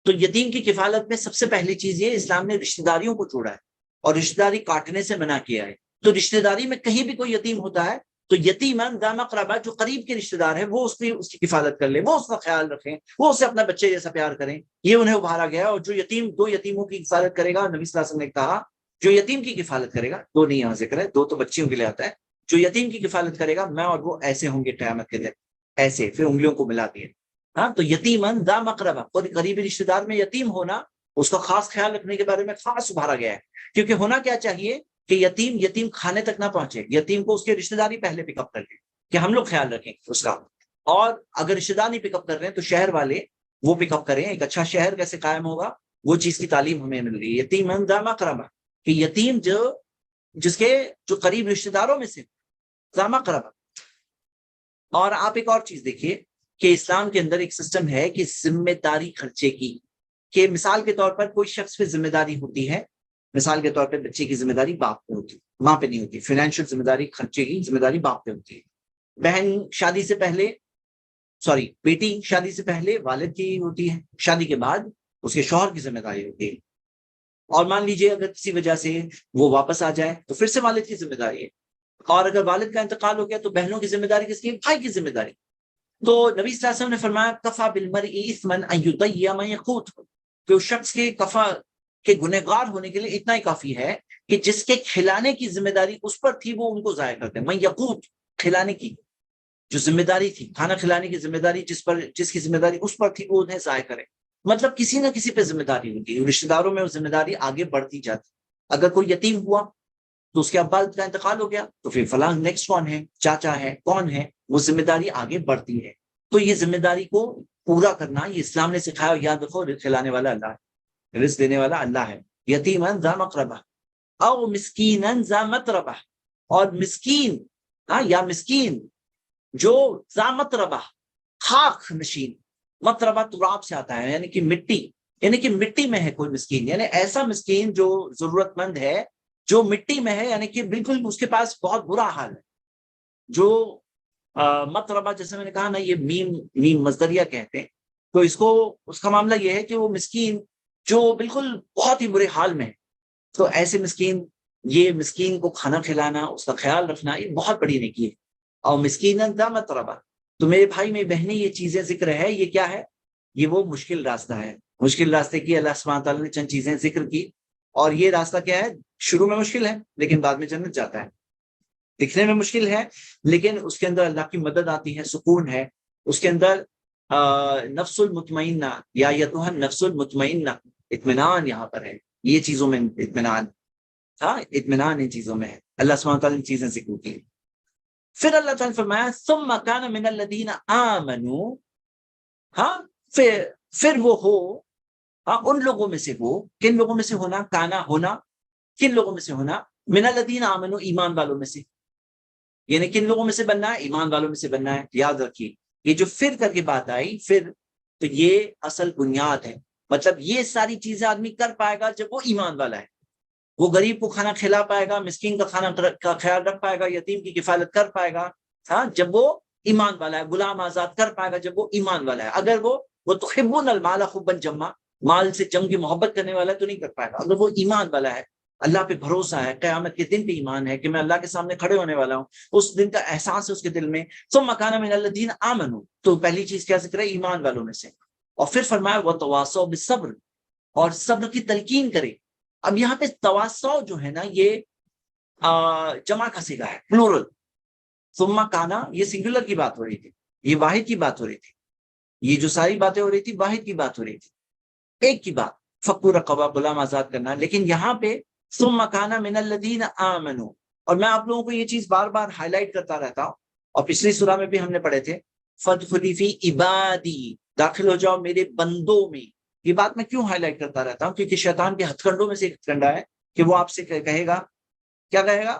تو یتیم کی کفالت میں سب سے پہلی چیز یہ اسلام نے رشتہ داریوں کو جوڑا ہے اور رشتہ داری کاٹنے سے منع کیا ہے. تو رشتہ داری میں کہیں بھی کوئی یتیم ہوتا ہے تو یتیماً ذا مقربہ، جو قریب کے رشتہ دار ہیں وہ اس کی کفالت کر لیں، وہ اس کا خیال رکھیں، وہ اسے اپنا بچے جیسا پیار کریں. یہ انہیں ابھارا گیا. اور جو یتیم، 2 یتیموں کی کفالت کرے گا، نبی صلی اللہ علیہ وسلم نے کہا جو یتیم کی کفالت کرے گا، 2 نہیں یہاں ذکر ہے، 2 تو بچیوں کے لیے آتا ہے، جو یتیم کی کفالت کرے گا میں اور وہ ایسے ہوں گے قیامت کے دن. ایسے پھر انگلیوں کو ملا دیے. ہاں، تو یتیماً ذا مقربہ، اور قریبی رشتہ دار میں یتیم ہونا، اس کا خاص خیال رکھنے کے بارے میں خاص ابھارا گیا ہے. کیونکہ ہونا کیا چاہیے کہ یتیم کھانے تک نہ پہنچے، یتیم کو اس کے رشتہ داری پہلے پک اپ کر لیں کہ ہم لوگ خیال رکھیں اس کا. اور اگر رشتہ دار نہیں پک اپ کر رہے ہیں تو شہر والے وہ پک اپ کریں. ایک اچھا شہر کیسے قائم ہوگا، وہ چیز کی تعلیم ہمیں مل رہی ہے. یتیماً ذا مقربہ، کہ یتیم جس کے جو قریب رشتہ داروں میں سے ذا مقربہ. اور آپ ایک اور چیز دیکھیے کہ اسلام کے اندر ایک سسٹم ہے کہ ذمہ داری خرچے کی. کہ مثال کے طور پر کوئی شخص پہ ذمہ داری ہوتی ہے، مثال کے طور پہ بچے کی ذمہ داری باپ پہ ہوتی ہے، ماں پہ نہیں ہوتی. فائنینشیل ذمہ داری، خرچے کی ذمہ داری باپ پہ ہوتی ہے. بہن شادی سے پہلے، بیٹی شادی سے پہلے والد کی ہوتی ہے، شادی کے بعد اس کے شوہر کی ذمہ داری ہوتی ہے. اور مان لیجیے اگر کسی وجہ سے وہ واپس آ جائے تو پھر سے والد کی ذمہ داری ہے. اور اگر والد کا انتقال ہو گیا تو بہنوں کی ذمہ داری کس کی؟ بھائی کی ذمہ داری. تو نبی صلی اللہ علیہ وسلم نے فرمایا کفا بالمرء اثما ان یضیع من یقوت، کہ اس شخص کے کفا کے گنہگار ہونے کے لیے اتنا ہی کافی ہے کہ جس کے کھلانے کی ذمہ داری اس پر تھی وہ ان کو ضائع کرتے. من یقوت، کھلانے کی جو ذمہ داری تھی، کھانا کھلانے کی ذمہ داری جس کی ذمہ داری اس پر تھی وہ انہیں ضائع کرے. مطلب کسی نہ کسی پہ ذمہ داری ہوتی ہے. رشتہ داروں میں وہ ذمہ داری آگے بڑھتی جاتی. اگر کوئی یتیم ہوا تو اس کے ابا کا انتقال ہو گیا تو پھر فلاں نیکسٹ کون ہے، چاچا ہے، کون ہے، وہ ذمہ داری آگے بڑھتی ہے. تو یہ ذمہ داری کو پورا کرنا یہ اسلام نے سکھایا. یاد رکھو کھلانے والا اللہ ہے، رزق دینے والا اللہ ہے. یتیماً ذا مقربہ او مسکیناً ذا متربہ. اور مسکین، ہاں، یا مسکین جو ذا متربہ، خاک نشین. متربہ تراب سے آتا ہے، یعنی کہ مٹی، یعنی کہ مٹی میں ہے کوئی مسکین، یعنی ایسا مسکین جو ضرورت مند ہے، جو مٹی میں ہے، یعنی کہ بالکل اس کے پاس بہت برا حال ہے. جو متربہ، جیسے میں نے کہا نا، یہ میم مصدریہ کہتے ہیں. تو اس کا معاملہ یہ ہے کہ وہ مسکین جو بالکل بہت ہی برے حال میں ہے. تو ایسے یہ مسکین کو کھانا کھلانا، اس کا خیال رکھنا، یہ بہت بڑی نیکی ہے. اور مسکین ذا متربہ. تو میرے بھائی میری بہنیں، یہ چیزیں ذکر ہے، یہ کیا ہے؟ یہ وہ مشکل راستہ ہے. مشکل راستے کی اللہ سبحانہ تعالیٰ نے چند چیزیں ذکر کی. اور یہ راستہ کیا ہے؟ شروع میں مشکل ہے لیکن بعد میں جنت جاتا ہے. دکھنے میں مشکل ہے لیکن اس کے اندر اللہ کی مدد آتی ہے، سکون ہے اس کے اندر. نفس المطمئنہ یا یتوہ نفس المطمئنہ، اطمینان یہاں پر ہے. یہ چیزوں میں اطمینان، ہاں، اطمینان ان چیزوں میں ہے. اللہ سبحانہ تعالیٰ نے چیزیں ذکر کی. پھر اللہ تعالیٰ نے فرمایا ثم کان من الذین آمنوا، ہاں، پھر وہ ہو، ہاں، ان لوگوں میں سے ہو. کن لوگوں میں سے ہونا؟ کانا ہونا. کن لوگوں میں سے ہونا؟ من الذین آمنوا، ایمان والوں میں سے. یعنی کن لوگوں میں سے بننا ہے؟ ایمان والوں میں سے بننا ہے. یاد رکھیے یہ جو پھر کر کے بات آئی، پھر تو یہ اصل بنیاد ہے. مطلب یہ ساری چیزیں آدمی کر پائے گا جب وہ ایمان والا ہے. وہ غریب کو کھانا کھلا پائے گا، مسکین کا کھانا کا خیال رکھ پائے گا، یتیم کی کفالت کر پائے گا، ہاں، جب وہ ایمان والا ہے، غلام آزاد کر پائے گا جب وہ ایمان والا ہے۔ اگر وہ تحبون المال حبا جما، مال سے جم کی محبت کرنے والا ہے تو نہیں کر پائے گا۔ اگر وہ ایمان والا ہے، اللہ پہ بھروسہ ہے، قیامت کے دن پہ ایمان ہے کہ میں اللہ کے سامنے کھڑے ہونے والا ہوں، اس دن کا احساس ہے اس کے دل میں، ثم کان من الذین آمنوا، تو پہلی چیز کیا ذکر ہے؟ ایمان والوں میں سے۔ اور پھر فرمایا وتواصوا بالصبر، اور صبر کی تلقین کرے۔ اب یہاں پہ تواصو جو ہے نا، یہ جمع کا صیغہ ہے، پلورل۔ ثم کانا، یہ سنگولر کی بات ہو رہی تھی، یہ واحد کی بات ہو رہی تھی، یہ جو ساری باتیں ہو رہی تھی واحد کی بات ہو رہی تھی، ایک کی بات، فکو رقبہ، غلام آزاد کرنا۔ لیکن یہاں پہ ثم کان من الذین آمنوا، اور میں آپ لوگوں کو یہ چیز بار بار ہائی لائٹ کرتا رہتا ہوں، اور پچھلی سورہ میں بھی ہم نے پڑھے تھے، فادخلی فی عبادی، داخل ہو جاؤ میرے بندوں میں۔ یہ بات میں کیوں ہائی لائٹ کرتا رہتا ہوں؟ کیونکہ شیطان کے ہتھ کنڈوں میں سے ایک کنڈا ہے کہ وہ آپ سے کہے گا، کیا کہے گا؟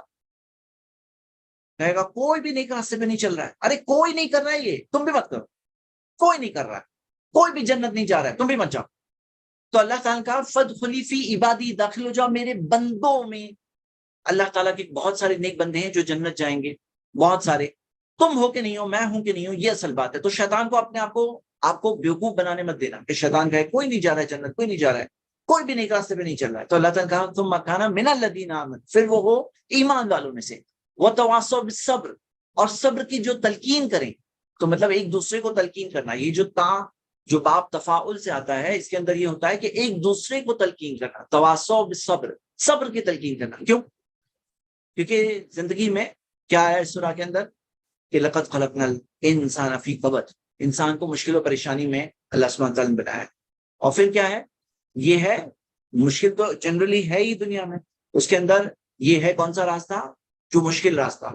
کہے گا کوئی بھی نیک راستے پہ نہیں چل رہا ہے، ارے کوئی نہیں کر رہا ہے، یہ تم بھی مت کرو، کوئی نہیں کر رہا ہے، کوئی بھی جنت نہیں جا رہا ہے، تم بھی مت جاؤ۔ تو اللہ تعالیٰ نے کہا فادخلی فی عبادی، داخل ہو جاؤ میرے بندوں میں۔ اللہ تعالیٰ کے بہت سارے نیک بندے ہیں جو جنت جائیں گے، بہت سارے، تم ہو کہ نہیں ہو، میں ہوں کہ نہیں ہوں، یہ اصل بات ہے۔ تو شیطان کو اپنے آپ کو بیوقوف بنانے مت دینا کہ شیطان کہے کوئی نہیں جا رہا ہے جنت، کوئی نہیں جا رہا ہے، کوئی بھی نیک راستے پہ نہیں چل رہا ہے۔ تو اللہ تعالیٰ نے کہا ثم کان من الذین آمنوا، پھر وہ ہو ایمان والوں میں سے، وتواصوا بالصبر، اور صبر کی جو تلقین کریں۔ تو مطلب ایک دوسرے کو تلقین کرنا، یہ جو باب تفاعل سے آتا ہے، اس کے اندر یہ ہوتا ہے کہ ایک دوسرے کو تلقین کرنا، تواصوا بالصبر، صبر کی تلقین کرنا۔ کیوں؟ کیونکہ زندگی میں کیا ہے اس سورہ کے اندر کہ لقد خلقنا الانسان فی کبد، انسان کو مشکل و پریشانی میں اللہ سبحانہ تعالیٰ نے بنایا ہے۔ اور پھر کیا ہے؟ یہ ہے مشکل تو جنرلی ہے ہی دنیا میں، اس کے اندر یہ ہے کون سا راستہ؟ جو مشکل راستہ،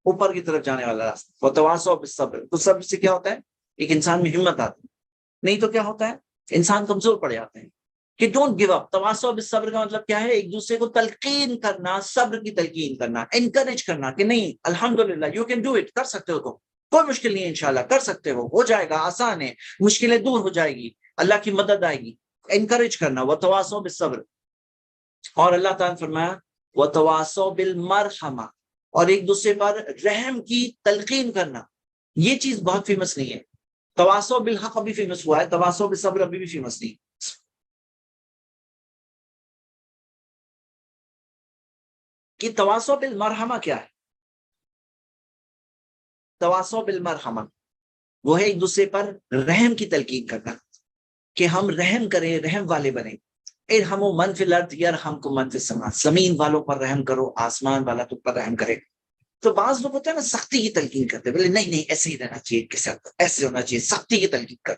اوپر کی طرف جانے والا راستہ، وتواصوا بالصبر۔ تو صبر سے کیا ہوتا ہے؟ ایک انسان میں ہمت آتی ہے، نہیں تو کیا ہوتا ہے؟ انسان کمزور پڑ جاتے ہیں۔ کہ ڈونٹ گیو اپ، تواصوا بالصبر کا مطلب کیا ہے؟ ایک دوسرے کو تلقین کرنا، صبر کی تلقین کرنا، انکریج کرنا کہ نہیں الحمدللہ یو کین ڈو اٹ، کر سکتے ہو، تم کوئی مشکل نہیں ہے، انشاءاللہ کر سکتے ہو جائے گا، آسان ہے، مشکلیں دور ہو جائے گی، اللہ کی مدد آئے گی، انکریج کرنا، وتواصوا بالصبر۔ اور اللہ تعالیٰ نے فرمایا وتواصوا بالمرحمہ، اور ایک دوسرے پر رحم کی تلقین کرنا۔ یہ چیز بہت فیمس نہیں ہے، تواصوا بالحق ابھی فیمس ہوا ہے، تواصوا بالصبر ابھی بھی فیمس نہیں۔ کہ تواصوا بالمرحمہ کیا ہے؟ تواصوا بالمرحمہ وہ ہے ایک دوسرے پر رحم کی تلقین کرنا، کہ ہم رحم کریں، رحم والے بنیں۔ ارحموا من فی الارض یرحمکم من فی السماء، زمین والوں پر رحم کرو، آسمان والا تم پر رحم کرے۔ تو بعض لوگ ہوتے ہیں نا سختی کی تلقین کرتے، بولے نہیں نہیں ایسے ہی رہنا چاہیے، کے ساتھ ایسے ہونا چاہیے، سختی کی تلقین کر،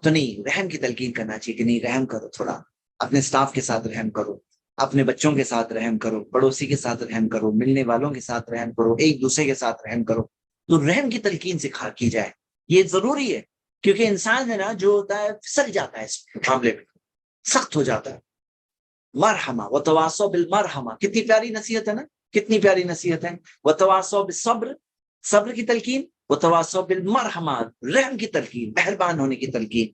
تو نہیں، رحم کی تلقین کرنا چاہیے کہ نہیں رحم کرو، تھوڑا اپنے سٹاف کے ساتھ رحم کرو، اپنے بچوں کے ساتھ رحم کرو، پڑوسی کے ساتھ رحم کرو، ملنے والوں کے ساتھ رحم کرو، ایک دوسرے کے ساتھ رحم کرو۔ تو رحم کی تلقین سکھا کی جائے، یہ ضروری ہے، کیونکہ انسان ہے نا جو ہوتا ہے پھسل جاتا ہے اس معاملے میں، سخت ہو جاتا ہے۔ مرحمہ وتواصوا بالمرحمہ، کتنی پیاری نصیحت ہے نا، کتنی پیاری نصیحت ہے۔ وتواصوا بالصبر، صبر کی تلقین، وتواصوا بالمرحمہ، رحم کی تلقین، مہربان ہونے کی تلقین۔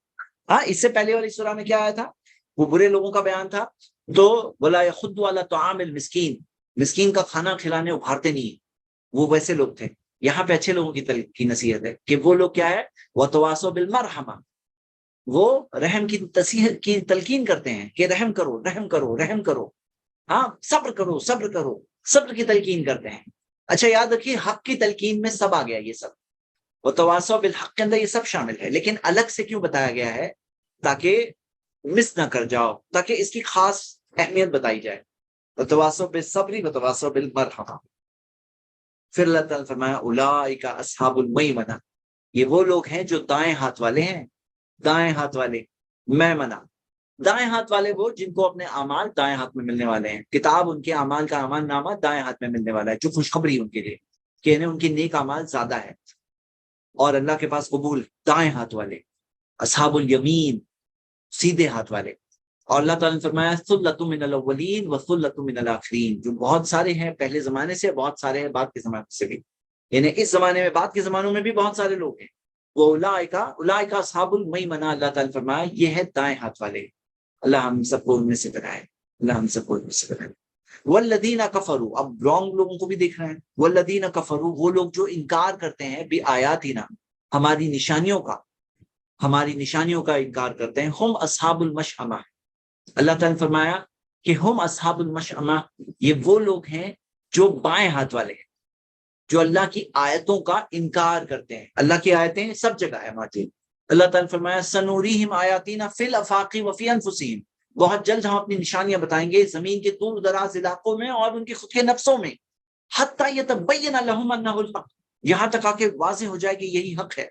ہاں، اس سے پہلے والی سورہ میں کیا آیا تھا؟ وہ برے لوگوں کا بیان تھا، تو ولا یحض علی طعام المسکین، مسکین کا کھانا کھلانے ابھارتے نہیں، وہ ویسے لوگ تھے۔ یہاں پہ اچھے لوگوں کی نصیحت ہے کہ وہ لوگ کیا ہے؟ وتواصوا بالمرحمہ، وہ رحم کی تلقین کرتے ہیں کہ رحم کرو، رحم کرو، رحم کرو، ہاں صبر کرو، صبر کرو، صبر کی تلقین کرتے ہیں۔ اچھا یاد رکھیے حق کی تلقین میں سب آ گیا، یہ سب وتواصوا بالحق کے اندر یہ سب شامل ہے، لیکن الگ سے کیوں بتایا گیا ہے؟ تاکہ مس نہ کر جاؤ، تاکہ اس کی خاص اہمیت بتائی جائے۔ وتواصوا بالصبر وتواصوا بالمرحمہ۔ پھر اللہ تعالیٰ نے فرمایا اولئک اصحاب المیمنہ، یہ وہ لوگ ہیں جو دائیں ہاتھ والے ہیں، دائیں ہاتھ والے، میمنہ، دائیں ہاتھ والے وہ جن کو اپنے اعمال دائیں ہاتھ میں ملنے والے ہیں، کتاب ان کے اعمال کا اعمال نامہ دائیں ہاتھ میں ملنے والا ہے، جو خوشخبری ان کے لیے کہ انہیں ان کی نیک اعمال زیادہ ہے اور اللہ کے پاس قبول، دائیں ہاتھ والے، اصحاب الیمین، سیدھے ہاتھ والے۔ اور اللہ تعالیٰ نے فرمایا ثلۃ من الاولین وثلۃ من الاخرین، جو بہت سارے ہیں پہلے زمانے سے، بہت سارے ہیں بعد کے زمانے سے بھی، یعنی اس زمانے میں بعد کے زمانوں میں بھی بہت سارے لوگ ہیں۔ وہ اولئک اصحاب المیمنہ، اللہ تعالیٰ نے فرمایا یہ ہے دائیں ہاتھ والے۔ اللہ ہم سب کو ان میں سے بنائے، اللہ ہم سب کو ان میں سے بنائے۔ والذین کفروا، اب رانگ لوگوں کو بھی دیکھ رہے ہیں، والذین کفروا وہ لوگ جو انکار کرتے ہیں بھی آیاتنا ہماری نشانیوں کا، ہماری نشانیوں کا انکار کرتے ہیں، ہم اصحاب المشأمہ، اللہ تعالیٰ نے فرمایا کہ ہم اصحاب المشأمہ، یہ وہ لوگ ہیں جو بائیں ہاتھ والے ہیں، جو اللہ کی آیتوں کا انکار کرتے ہیں۔ اللہ کی آیتیں سب جگہ ہے موجود۔ اللہ تعالیٰ نے فرمایا سنوریہم آیاتنا فی الافاق وفی انفسہم، بہت جلد ہم اپنی نشانیاں بتائیں گے زمین کے دور دراز علاقوں میں اور ان کے خود کے نفسوں میں، حتی یتبین لہم انہ الحق، یہاں تک آ کے واضح ہو جائے کہ یہی حق ہے۔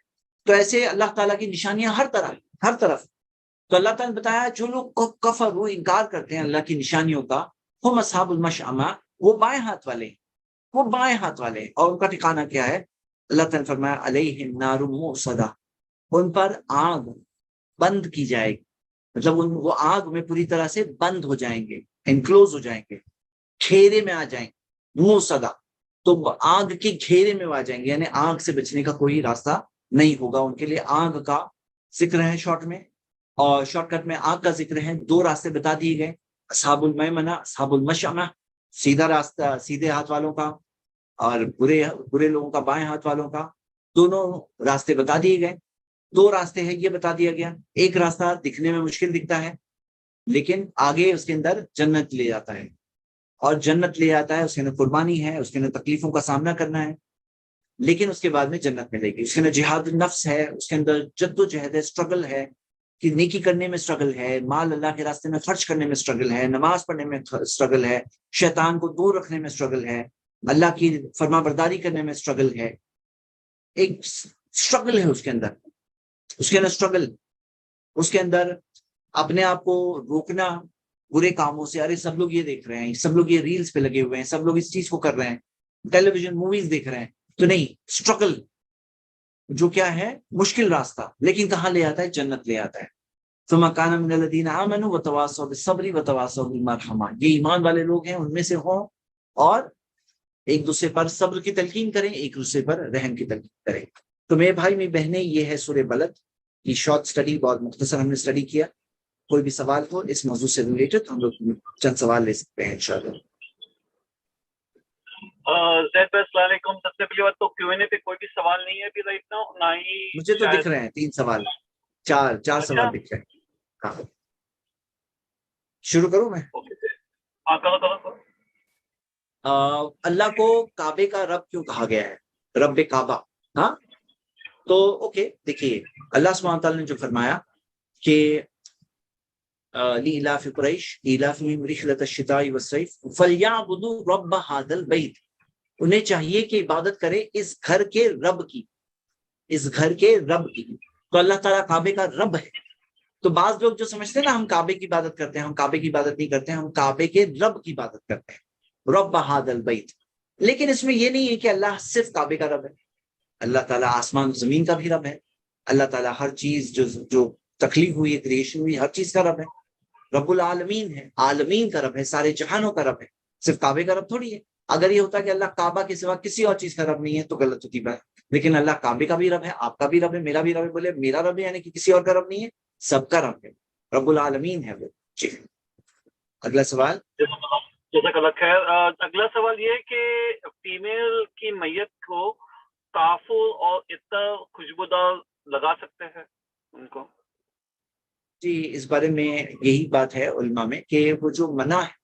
تو ایسے اللہ تعالیٰ کی نشانیاں ہر طرح، ہر طرف۔ تو اللہ تعالیٰ نے بتایا جو لوگ کفر وہ انکار کرتے ہیں اللہ کی نشانیوں کا، ہم اصحاب المشأمہ، وہ بائیں ہاتھ والے ہیں، وہ بائیں ہاتھ والے ہیں، اور ان کا ٹھکانہ کیا ہے؟ اللہ تعالیٰ نے فرمایا علیہم نار موصدہ، ان پر آگ بند کی جائے گی، مطلب وہ آگ میں پوری طرح سے بند ہو جائیں گے، انکلوز ہو جائیں گے، گھیرے میں آ جائیں گے، موصدہ، تو وہ آگ کے گھیرے میں آ جائیں گے، یعنی آگ سے بچنے کا کوئی راستہ نہیں ہوگا ان کے لیے۔ آگ کا ذکر ہے شارٹ میں، اور شارٹ کٹ میں آگ کا ذکر ہے، دو راستے بتا دیے گئے، اصحاب المیمنہ، اصحاب المشأمہ، سیدھا راستہ سیدھے ہاتھ والوں کا، اور برے برے لوگوں کا بائیں ہاتھ والوں کا، دونوں راستے بتا دیے گئے۔ دو راستے ہیں یہ بتا دیا گیا، ایک راستہ دکھنے میں مشکل دکھتا ہے لیکن آگے اس کے اندر جنت لے جاتا ہے، اور جنت لے جاتا ہے، اس کے اندر قربانی ہے، اس کے اندر تکلیفوں کا سامنا کرنا ہے، لیکن اس کے بعد میں جنت ملے گی۔ اس کے اندر جہاد النفس ہے، اس کے اندر جد و جہد ہے، اسٹرگل ہے، کہ نیکی کرنے میں اسٹرگل ہے، مال اللہ کے راستے میں خرچ کرنے میں اسٹرگل ہے، نماز پڑھنے میں اسٹرگل ہے، شیطان کو دور رکھنے میں اسٹرگل ہے، اللہ کی فرما برداری کرنے میں اسٹرگل ہے، ایک اسٹرگل ہے اس کے اندر، اس کے اندر اسٹرگل، اس کے اندر اپنے آپ کو روکنا برے کاموں سے۔ ارے سب لوگ یہ دیکھ رہے ہیں، سب لوگ یہ ریلز پہ لگے ہوئے ہیں، سب لوگ اس چیز کو کر رہے ہیں، ٹیلی ویژن موویز دیکھ رہے ہیں، تو نہیں، اسٹرگل جو کیا ہے مشکل راستہ، لیکن کہاں لے آتا ہے؟ جنت لے آتا ہے۔ ثم كان من الذين آمنوا وتواصوا بالصبر وتواصوا بالمرحمہ، یہ ایمان والے لوگ ہیں، ان میں سے ہوں اور ایک دوسرے پر صبر کی تلقین کریں، ایک دوسرے پر رحم کی تلقین کریں۔ تو میرے بھائی میری بہنیں، یہ ہے سورہ بلد کی شارٹ سٹڈی، بہت مختصر ہم نے سٹڈی کیا۔ کوئی بھی سوال ہو اس موضوع سے ریلیٹڈ، ہم لوگ چند سوال لے سکتے ہیں انشاءاللہ۔ زید بھائی السلام علیکم۔ سب سے پہلی بات تو کیو این اے پہ کوئی بھی سوال نہیں ہے ابھی رائٹ ناؤ، نہ ہی مجھے تو دکھ شاید۔ رہے ہیں 3 سوال، چار اچھا سوال دکھ رہے ہیں۔ ہاں شروع کروں میں؟ اوکے، ہاں کرو کرو کرو۔ اللہ کو کعبے کا رب کیوں کہا گیا ہے؟ رب کعبہ، ہاں تو اوکے دیکھیے، اللہ سبحانہ تعالیٰ نے جو فرمایا کہ لإلاف قریش إیلافہم رحلۃ الشتاء والصیف فلیعبدوا رب ھذا البیت، انہیں چاہیے کہ عبادت کرے اس گھر کے رب کی، اس گھر کے رب کی۔ تو اللہ تعالیٰ کعبے کا رب ہے۔ تو بعض لوگ جو سمجھتے ہیں نا ہم کعبے کی عبادت کرتے ہیں، ہم کعبے کی عبادت نہیں کرتے ہیں، ہم کعبے کے رب کی عبادت کرتے ہیں، رب ھذا البیت۔ لیکن اس میں یہ نہیں ہے کہ اللہ صرف کعبے کا رب ہے، اللہ تعالیٰ آسمان زمین کا بھی رب ہے، اللہ تعالیٰ ہر چیز جو تخلیق ہوئی ہے، کریشن ہوئی، ہر چیز کا رب ہے، رب العالمین ہے، عالمین کا رب ہے، سارے جہانوں کا رب ہے، صرف کعبے کا رب تھوڑی ہے۔ اگر یہ ہوتا کہ اللہ کعبہ کے سوا کسی اور چیز کا رب نہیں ہے تو غلط ہوتی بات، لیکن اللہ کعبے کا بھی رب ہے، آپ کا بھی رب ہے، میرا بھی رب ہے، بولے میرا رب ہے یعنی کہ کسی اور کا رب نہیں ہے، سب کا رب ہے، رب العالمین ہے وہ۔ جی اگلا سوال۔ جزاک اللہ خیر۔ اگلا سوال یہ ہے کہ فیمیل کی میت کو کافور اور عطر خوشبودار لگا سکتے ہیں ان کو؟ جی اس بارے میں یہی بات ہے علماء میں کہ وہ جو منع ہے،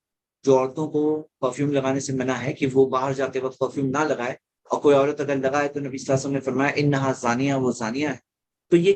جو عورتوں کو پرفیوم لگانے سے منع ہے کہ وہ باہر جاتے وقت پرفیوم نہ لگائے، اور کوئی عورت اگر لگائے تو نبی صلی اللہ علیہ وسلم نے فرمایا انہا زانیہ، وہ زانیہ ہے۔ تو یہ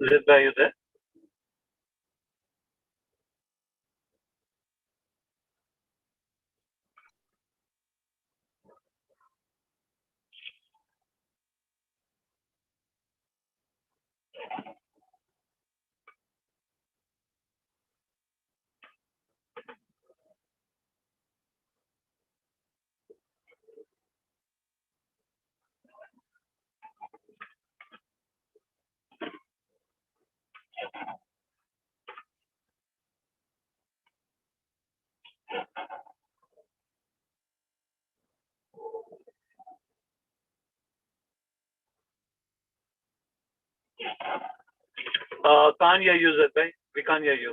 زید بھائی ادھر؟ Can't hear you, Zed bhai. We can't hear you.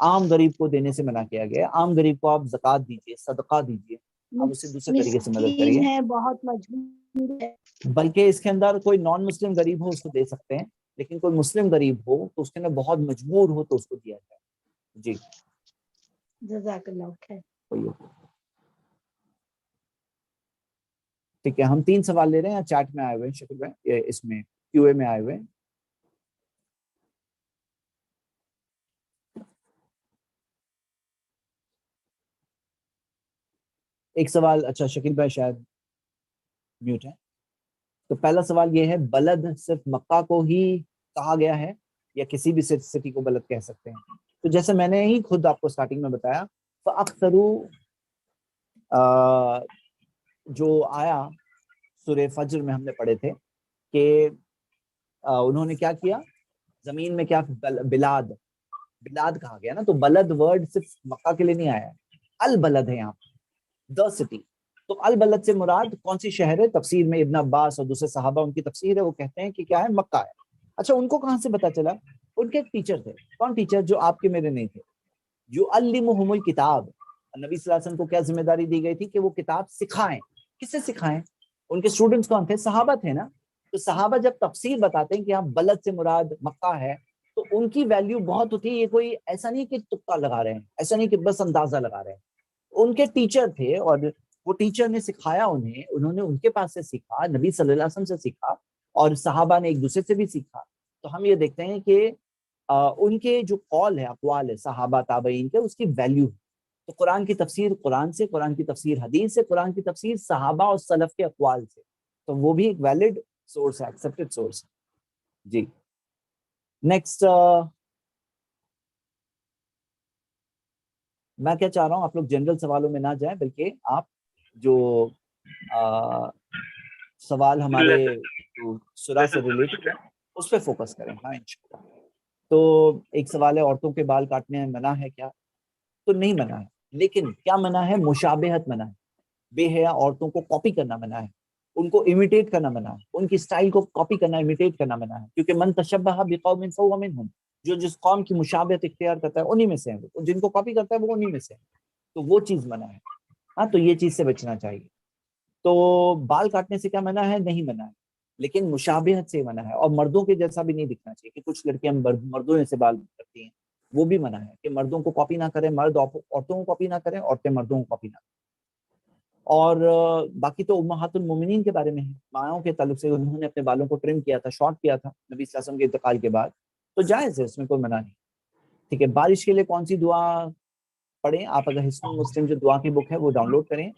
عام غریب کو دینے سے منع کیا گیا ہے. عام غریب کو آپ زکوٰۃ دیجیے, صدقہ دیجیے, آپ اسے دوسرے طریقے سے مدد کریے. مسکین ہے, بہت مجبور ہے. بلکہ اس کے اندر کوئی نان مسلم غریب ہو اس کو دے سکتے ہیں, لیکن کوئی مسلم غریب ہو تو اس کے اندر بہت مجبور ہو تو اس کو دیا جائے. جی جزاک اللہ خیر. ٹھیک ہے, ہم 3 سوال لے رہے ہیں, چیٹ میں آئے ہوئے ہیں, شکل میں اس میں کیو اے میں آئے ہوئے ہیں. ایک سوال, اچھا شکیل بھائی شاید میوٹ ہے. تو پہلا سوال یہ ہے, بلد صرف مکہ کو ہی کہا گیا ہے یا کسی بھی سٹی کو بلد کہہ سکتے ہیں؟ تو جیسے میں نے ہی خود آپ کو سٹارٹنگ میں بتایا, فَأَكْثَرُوا جو آیا سورہ فجر میں ہم نے پڑھے تھے کہ انہوں نے کیا کیا, زمین میں کیا, بلاد کہا گیا نا. تو بلد ورڈ صرف مکہ کے لیے نہیں آیا, البلد ہے یہاں the city. تو البلد سے مراد کون سی شہر ہے؟ تفسیر میں ابن عباس اور دوسرے صحابہ ان کی تفسیر ہے, وہ کہتے ہیں کہ کیا ہے, مکہ ہے. اچھا ان کو کہاں سے پتا چلا؟ ان کے ایک ٹیچر تھے. کون ٹیچر؟ جو آپ کے میرے نہیں تھے. یعلمہم الکتاب, نبی صلی اللہ علیہ وسلم کو کیا ذمہ داری دی گئی تھی کہ وہ کتاب سکھائیں. کسے سکھائیں؟ ان کے اسٹوڈنٹس کون تھے؟ صحابہ تھے نا. تو صحابہ جب تفسیر بتاتے ہیں کہ ہاں بلد سے مراد مکہ ہے, تو ان کی ویلیو بہت ہوتی ہے. یہ کوئی ایسا نہیں کہ تکا لگا رہے ہیں, ایسا نہیں کہ بس اندازہ لگا رہے ہیں. ان کے ٹیچر تھے اور وہ ٹیچر نے سکھایا انہیں, انہوں نے ان کے پاس سے سیکھا, نبی صلی اللہ علیہ وسلم سے سیکھا, اور صحابہ نے ایک دوسرے سے بھی سیکھا. تو ہم یہ دیکھتے ہیں کہ ان کے جو قول ہے, اقوال ہے صحابہ تابعین کے, اس کی ویلیو. تو قرآن کی تفسیر قرآن سے, قرآن کی تفسیر حدیث سے, قرآن کی تفسیر صحابہ اور سلف کے اقوال سے, تو وہ بھی ایک ویلڈ سورس ہے, ایکسیپٹڈ سورس ہے. جی نیکسٹ, میں کیا چاہ رہا ہوں, آپ لوگ جنرل سوالوں میں نہ جائیں, بلکہ آپ جو سوال ہمارے سورہ سے ریلیٹڈ ہے اس پہ فوکس کریں. ہاں انشاءاللہ. تو ایک سوال ہے, عورتوں کے بال کاٹنے میں منع ہے کیا؟ تو نہیں منع ہے, لیکن کیا منع ہے؟ مشابہت منع ہے. بے حیا عورتوں کو کاپی کرنا منع ہے, ان کو امیٹیٹ کرنا منع ہے, ان کی سٹائل کو کاپی کرنا, امیٹیٹ کرنا منع ہے. کیونکہ من تشبہ بقوم فہو منہم, جو جس قوم کی مشابہت اختیار کرتا ہے انہی میں سے ہے, وہ جن کو کاپی کرتا ہے وہ انہی میں سے ہے. تو وہ چیز منع ہے. ہاں تو یہ چیز سے بچنا چاہیے. تو بال کاٹنے سے کیا منع ہے؟ نہیں منع ہے, لیکن مشابہت سے منع ہے. اور مردوں کے جیسا بھی نہیں دکھنا چاہیے, کہ کچھ لڑکیاں مردوں سے بال کرتی ہیں, وہ بھی منع ہے کہ مردوں کو کاپی نہ کریں, مرد عورتوں کو کاپی نہ کریں, عورتیں مردوں کو کاپی نہ کریں. اور باقی تو امہات المومنین کے بارے میں ہے, ماؤں کے تعلق سے انہوں نے اپنے بالوں کو ٹرم کیا تھا, شارٹ کیا تھا نبی صلی اللہ علیہ وسلم کے انتقال کے بعد, تو جائز ہے, اس میں کوئی منع نہیں. ٹھیک ہے, بارش کے لیے کون سی دعا پڑھیں آپ؟ اگر حصن مسلم جو دعا کی بک ہے وہ ڈاؤن لوڈ کریں,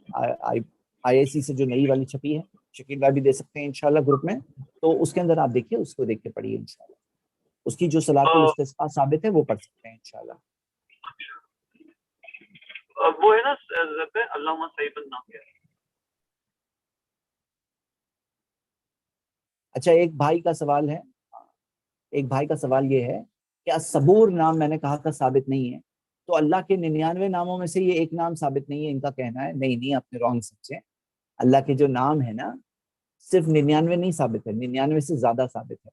آئی سی سے جو نئی والی چھپی ہے, شکیل بھائی بھی دے سکتے ہیں انشاءاللہ گروپ میں, تو اس کے اندر آپ دیکھیے, اس کو دیکھ کے پڑھیے انشاءاللہ. اس کی جو صلاۃ الاستسقاء ثابت ہے وہ پڑھ سکتے ہیں انشاءاللہ. وہ ہے نا اللہم صیبا نافعا. اچھا ایک بھائی کا سوال ہے, یہ ہے کہ الصبور نام میں نے کہا تھا ثابت نہیں ہے, تو اللہ کے 99 ناموں میں سے یہ ایک نام ثابت نہیں ہے, ان کا کہنا ہے. نہیں, آپ نے رانگ سمجھے. اللہ کے جو نام ہے نا, صرف 99 نہیں ثابت ہے, 99 سے زیادہ ثابت ہے.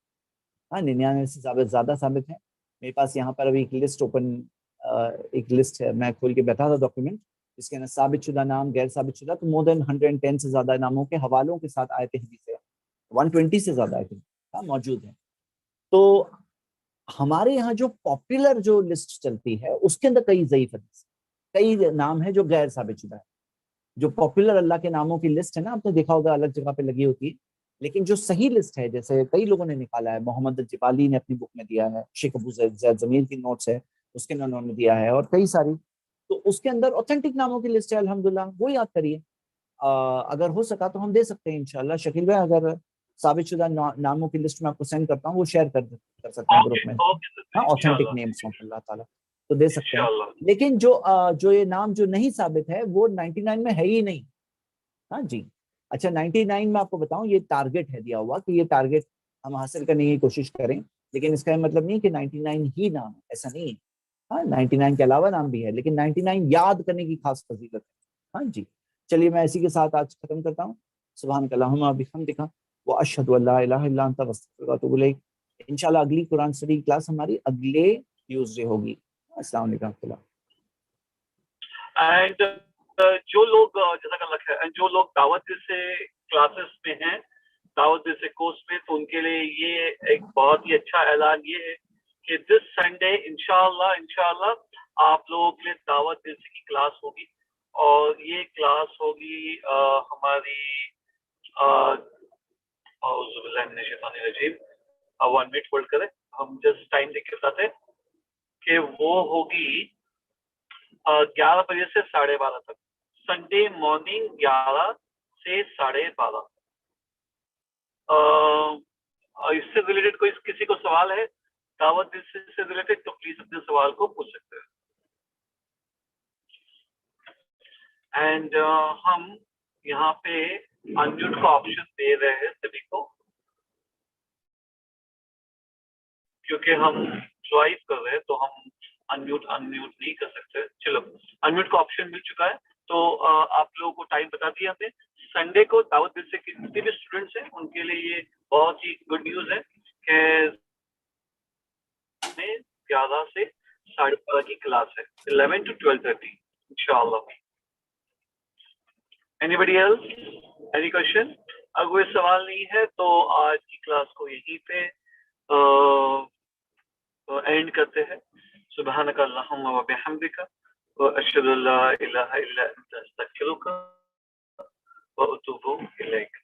ہاں 99 سے زیادہ ثابت ہے. میرے پاس یہاں پر ابھی ایک لسٹ ہے, میں کھول کے بیٹھا تھا ڈاکیومنٹ, جس کے اندر ثابت شدہ نام, غیر ثابت شدہ, تو مور دین 110 سے زیادہ ناموں کے حوالوں کے ساتھ آیت حدیث ہے, 120 سے زیادہ آیت موجود ہے. تو ہمارے یہاں جو پاپولر جو لسٹ چلتی ہے اس کے اندر کئی ضعیف حدیث, کئی نام ہے جو غیر ثابت شدہ ہے. جو پاپولر اللہ کے ناموں کی لسٹ ہے نا, آپ نے دیکھا ہوگا الگ جگہ پہ لگی ہوتی ہے, لیکن جو صحیح لسٹ ہے, جیسے کئی لوگوں نے نکالا ہے, محمد الجبالی نے اپنی بک میں دیا ہے, شیخ ابو زید ضمیر کی نوٹس ہے اس کے اندر انہوں نے دیا ہے, اور کئی ساری, تو اس کے اندر اوتھینٹک ناموں کی لسٹ ہے الحمدللہ, وہ یاد کریے. اگر ہو سکا تو ہم دے سکتے ہیں انشاءاللہ. شکیل بھائی اگر ثابت شدہ ناموں کی لسٹ میں آپ کو سینڈ کرتا ہوں, وہ شیئر کر سکتے ہیں گروپ میں, ہاں اوتھینٹک نیمز ہیں اللہ تعالیٰ, تو دے سکتے ہیں. لیکن جو یہ نام جو نہیں ثابت ہے وہ 99 میں ہے ہی نہیں. ہاں جی. اچھا 99 میں آپ کو بتاؤں, یہ ٹارگٹ ہے دیا ہوا کہ یہ ٹارگٹ ہم حاصل کرنے کی کوشش کریں, لیکن اس کا یہ مطلب نہیں کہ 99 ہی نام, ایسا نہیں ہے. ہاں 99 کے علاوہ نام بھی ہے, لیکن 99 یاد کرنے کی خاص فضیلت ہے. ہاں جی. چلیے میں اسی کے ساتھ آج ختم کرتا ہوں. سبحانک اللہم و بحمدک واشہد ان لا الہ الا انت استغفرک و اتوب الیک. انشاءاللہ اگلی قرآن اسٹڈی کلاس ہماری اگلے ٹیوزڈے ہوگی. السلام علیکم ورحمۃ اللہ. اینڈ جو لوگ جیسا کہ لکھا ہے جو لوگ دعوت سے کلاسز میں ہیں, دعوت سے کورس میں, تو ان کے لیے یہ ایک بہت ہی اچھا اعلان یہ ہے کہ دس سنڈے انشاءاللہ آپ لوگوں کے لیے دعوت کی کلاس ہوگی, اور یہ کلاس ہوگی ہماری اعوذ باللہ من الشیطان الرجیم, 1 منٹ ہولڈ کریں, ہم جسٹ ٹائم دیکھ کے بتاتے ہیں کہ وہ ہوگی 11 بجے سے 12:30 تک, سنڈے مارننگ 11 سے 12:30. اس سے ریلیٹڈ کوئی کسی کو سوال ہے دعوت سے ریلیٹڈ تو پلیز اپنے سوال کو پوچھ سکتے ہیں. اینڈ ہم یہاں پہ انمیوٹ کا آپشن دے رہے ہیں سبھی کو, کیونکہ ہم ڈرائیو کر رہے ہیں تو ہم انمیوٹ نہیں کر سکتے. چلو انمیوٹ کا آپشن مل چکا ہے, تو آپ لوگوں کو ٹائم بتا دیا ہم نے. سنڈے کو دعوت سے کتنے بھی اسٹوڈنٹس ہیں ان کے لیے یہ بہت ہی گڈ نیوز ہے کہ 11 سے 12:30 کی کلاس ہے, 11 to 12:30 انشاءاللہ. اینی بڈی ایلس, اینی کوشچن؟ اگر کوئی سوال نہیں ہے تو آج کی کلاس کو یہیں پہ اینڈ کرتے ہیں. سبحانک اللہم و بحمدک واشہد ان لا الہ الا انت استغفرک واتوب الیک.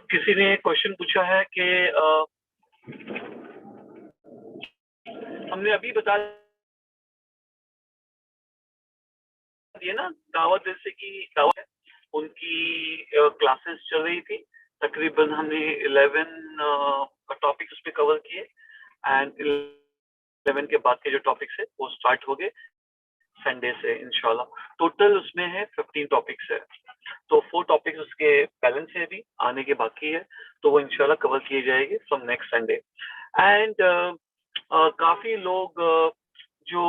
کسی نے کوشچن پوچھا ہے کہ ہم نے ابھی بتا دیا نا دعوت جیسے کی دعوت ہے, ان کی کلاسز چل رہی تھی, تقریباً ہم نے 11 ٹاپکس اس پہ کور کیے, اینڈ 11 کے بعد کے جو ٹاپکس ہے وہ اسٹارٹ ہو گئے سنڈے سے انشاءاللہ. ٹوٹل اس میں ہے 15 ٹاپکس ہے, تو 4 ٹاپکس اس کے بیلنس ہے, ابھی آنے کے باقی ہے, تو وہ انشاءاللہ کور کیے جائے گے فرام نیکسٹ سنڈے. اینڈ کافی لوگ جو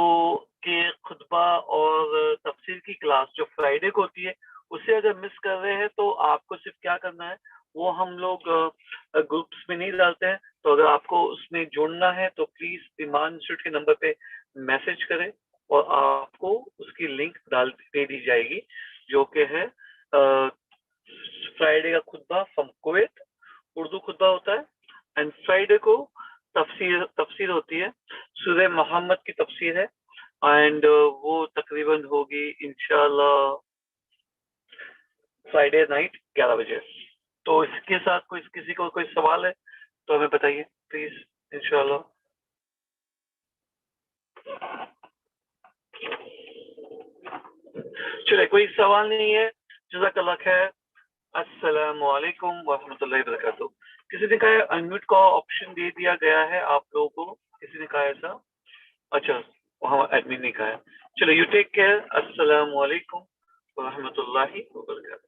کہ خطبہ اور تفسیر کی کلاس جو فرائیڈے کو ہوتی ہے اسے اگر مس کر رہے ہیں تو آپ کو صرف کیا کرنا ہے, وہ ہم لوگ گروپس میں نہیں ڈالتے ہیں, تو اگر آپ کو اس میں جڑنا ہے تو پلیز ایمان انسٹیٹیوٹ کے نمبر پہ میسج کریں اور آپ کو اس کی لنک دے دی جائے گی, جو کہ ہے فرائیڈے کا خطبہ فرام کویت, اردو خطبہ ہوتا ہے, اینڈ فرائیڈے کو تفسیر ہوتی ہے, سورہ محمد کی تفسیر ہے, اینڈ وہ تقریباً ہوگی انشاءاللہ فرائیڈے نائٹ 11 بجے. تو اس کے ساتھ کسی کو کوئی سوال ہے تو ہمیں بتائیے پلیز انشاءاللہ. چلے کوئی سوال نہیں ہے, جزاک اللہ خیر. السلام علیکم ورحمۃ اللہ وبرکاتہ. کسی نے کہا ہے انمیوٹ کا آپشن دے دیا گیا ہے آپ لوگوں کو, کسی نے کہا ایسا؟ اچھا وہاں ایڈمن نے کہا ہے. چلو یو ٹیک کیئر. السلام علیکم ورحمۃ اللہ وبرکاتہ.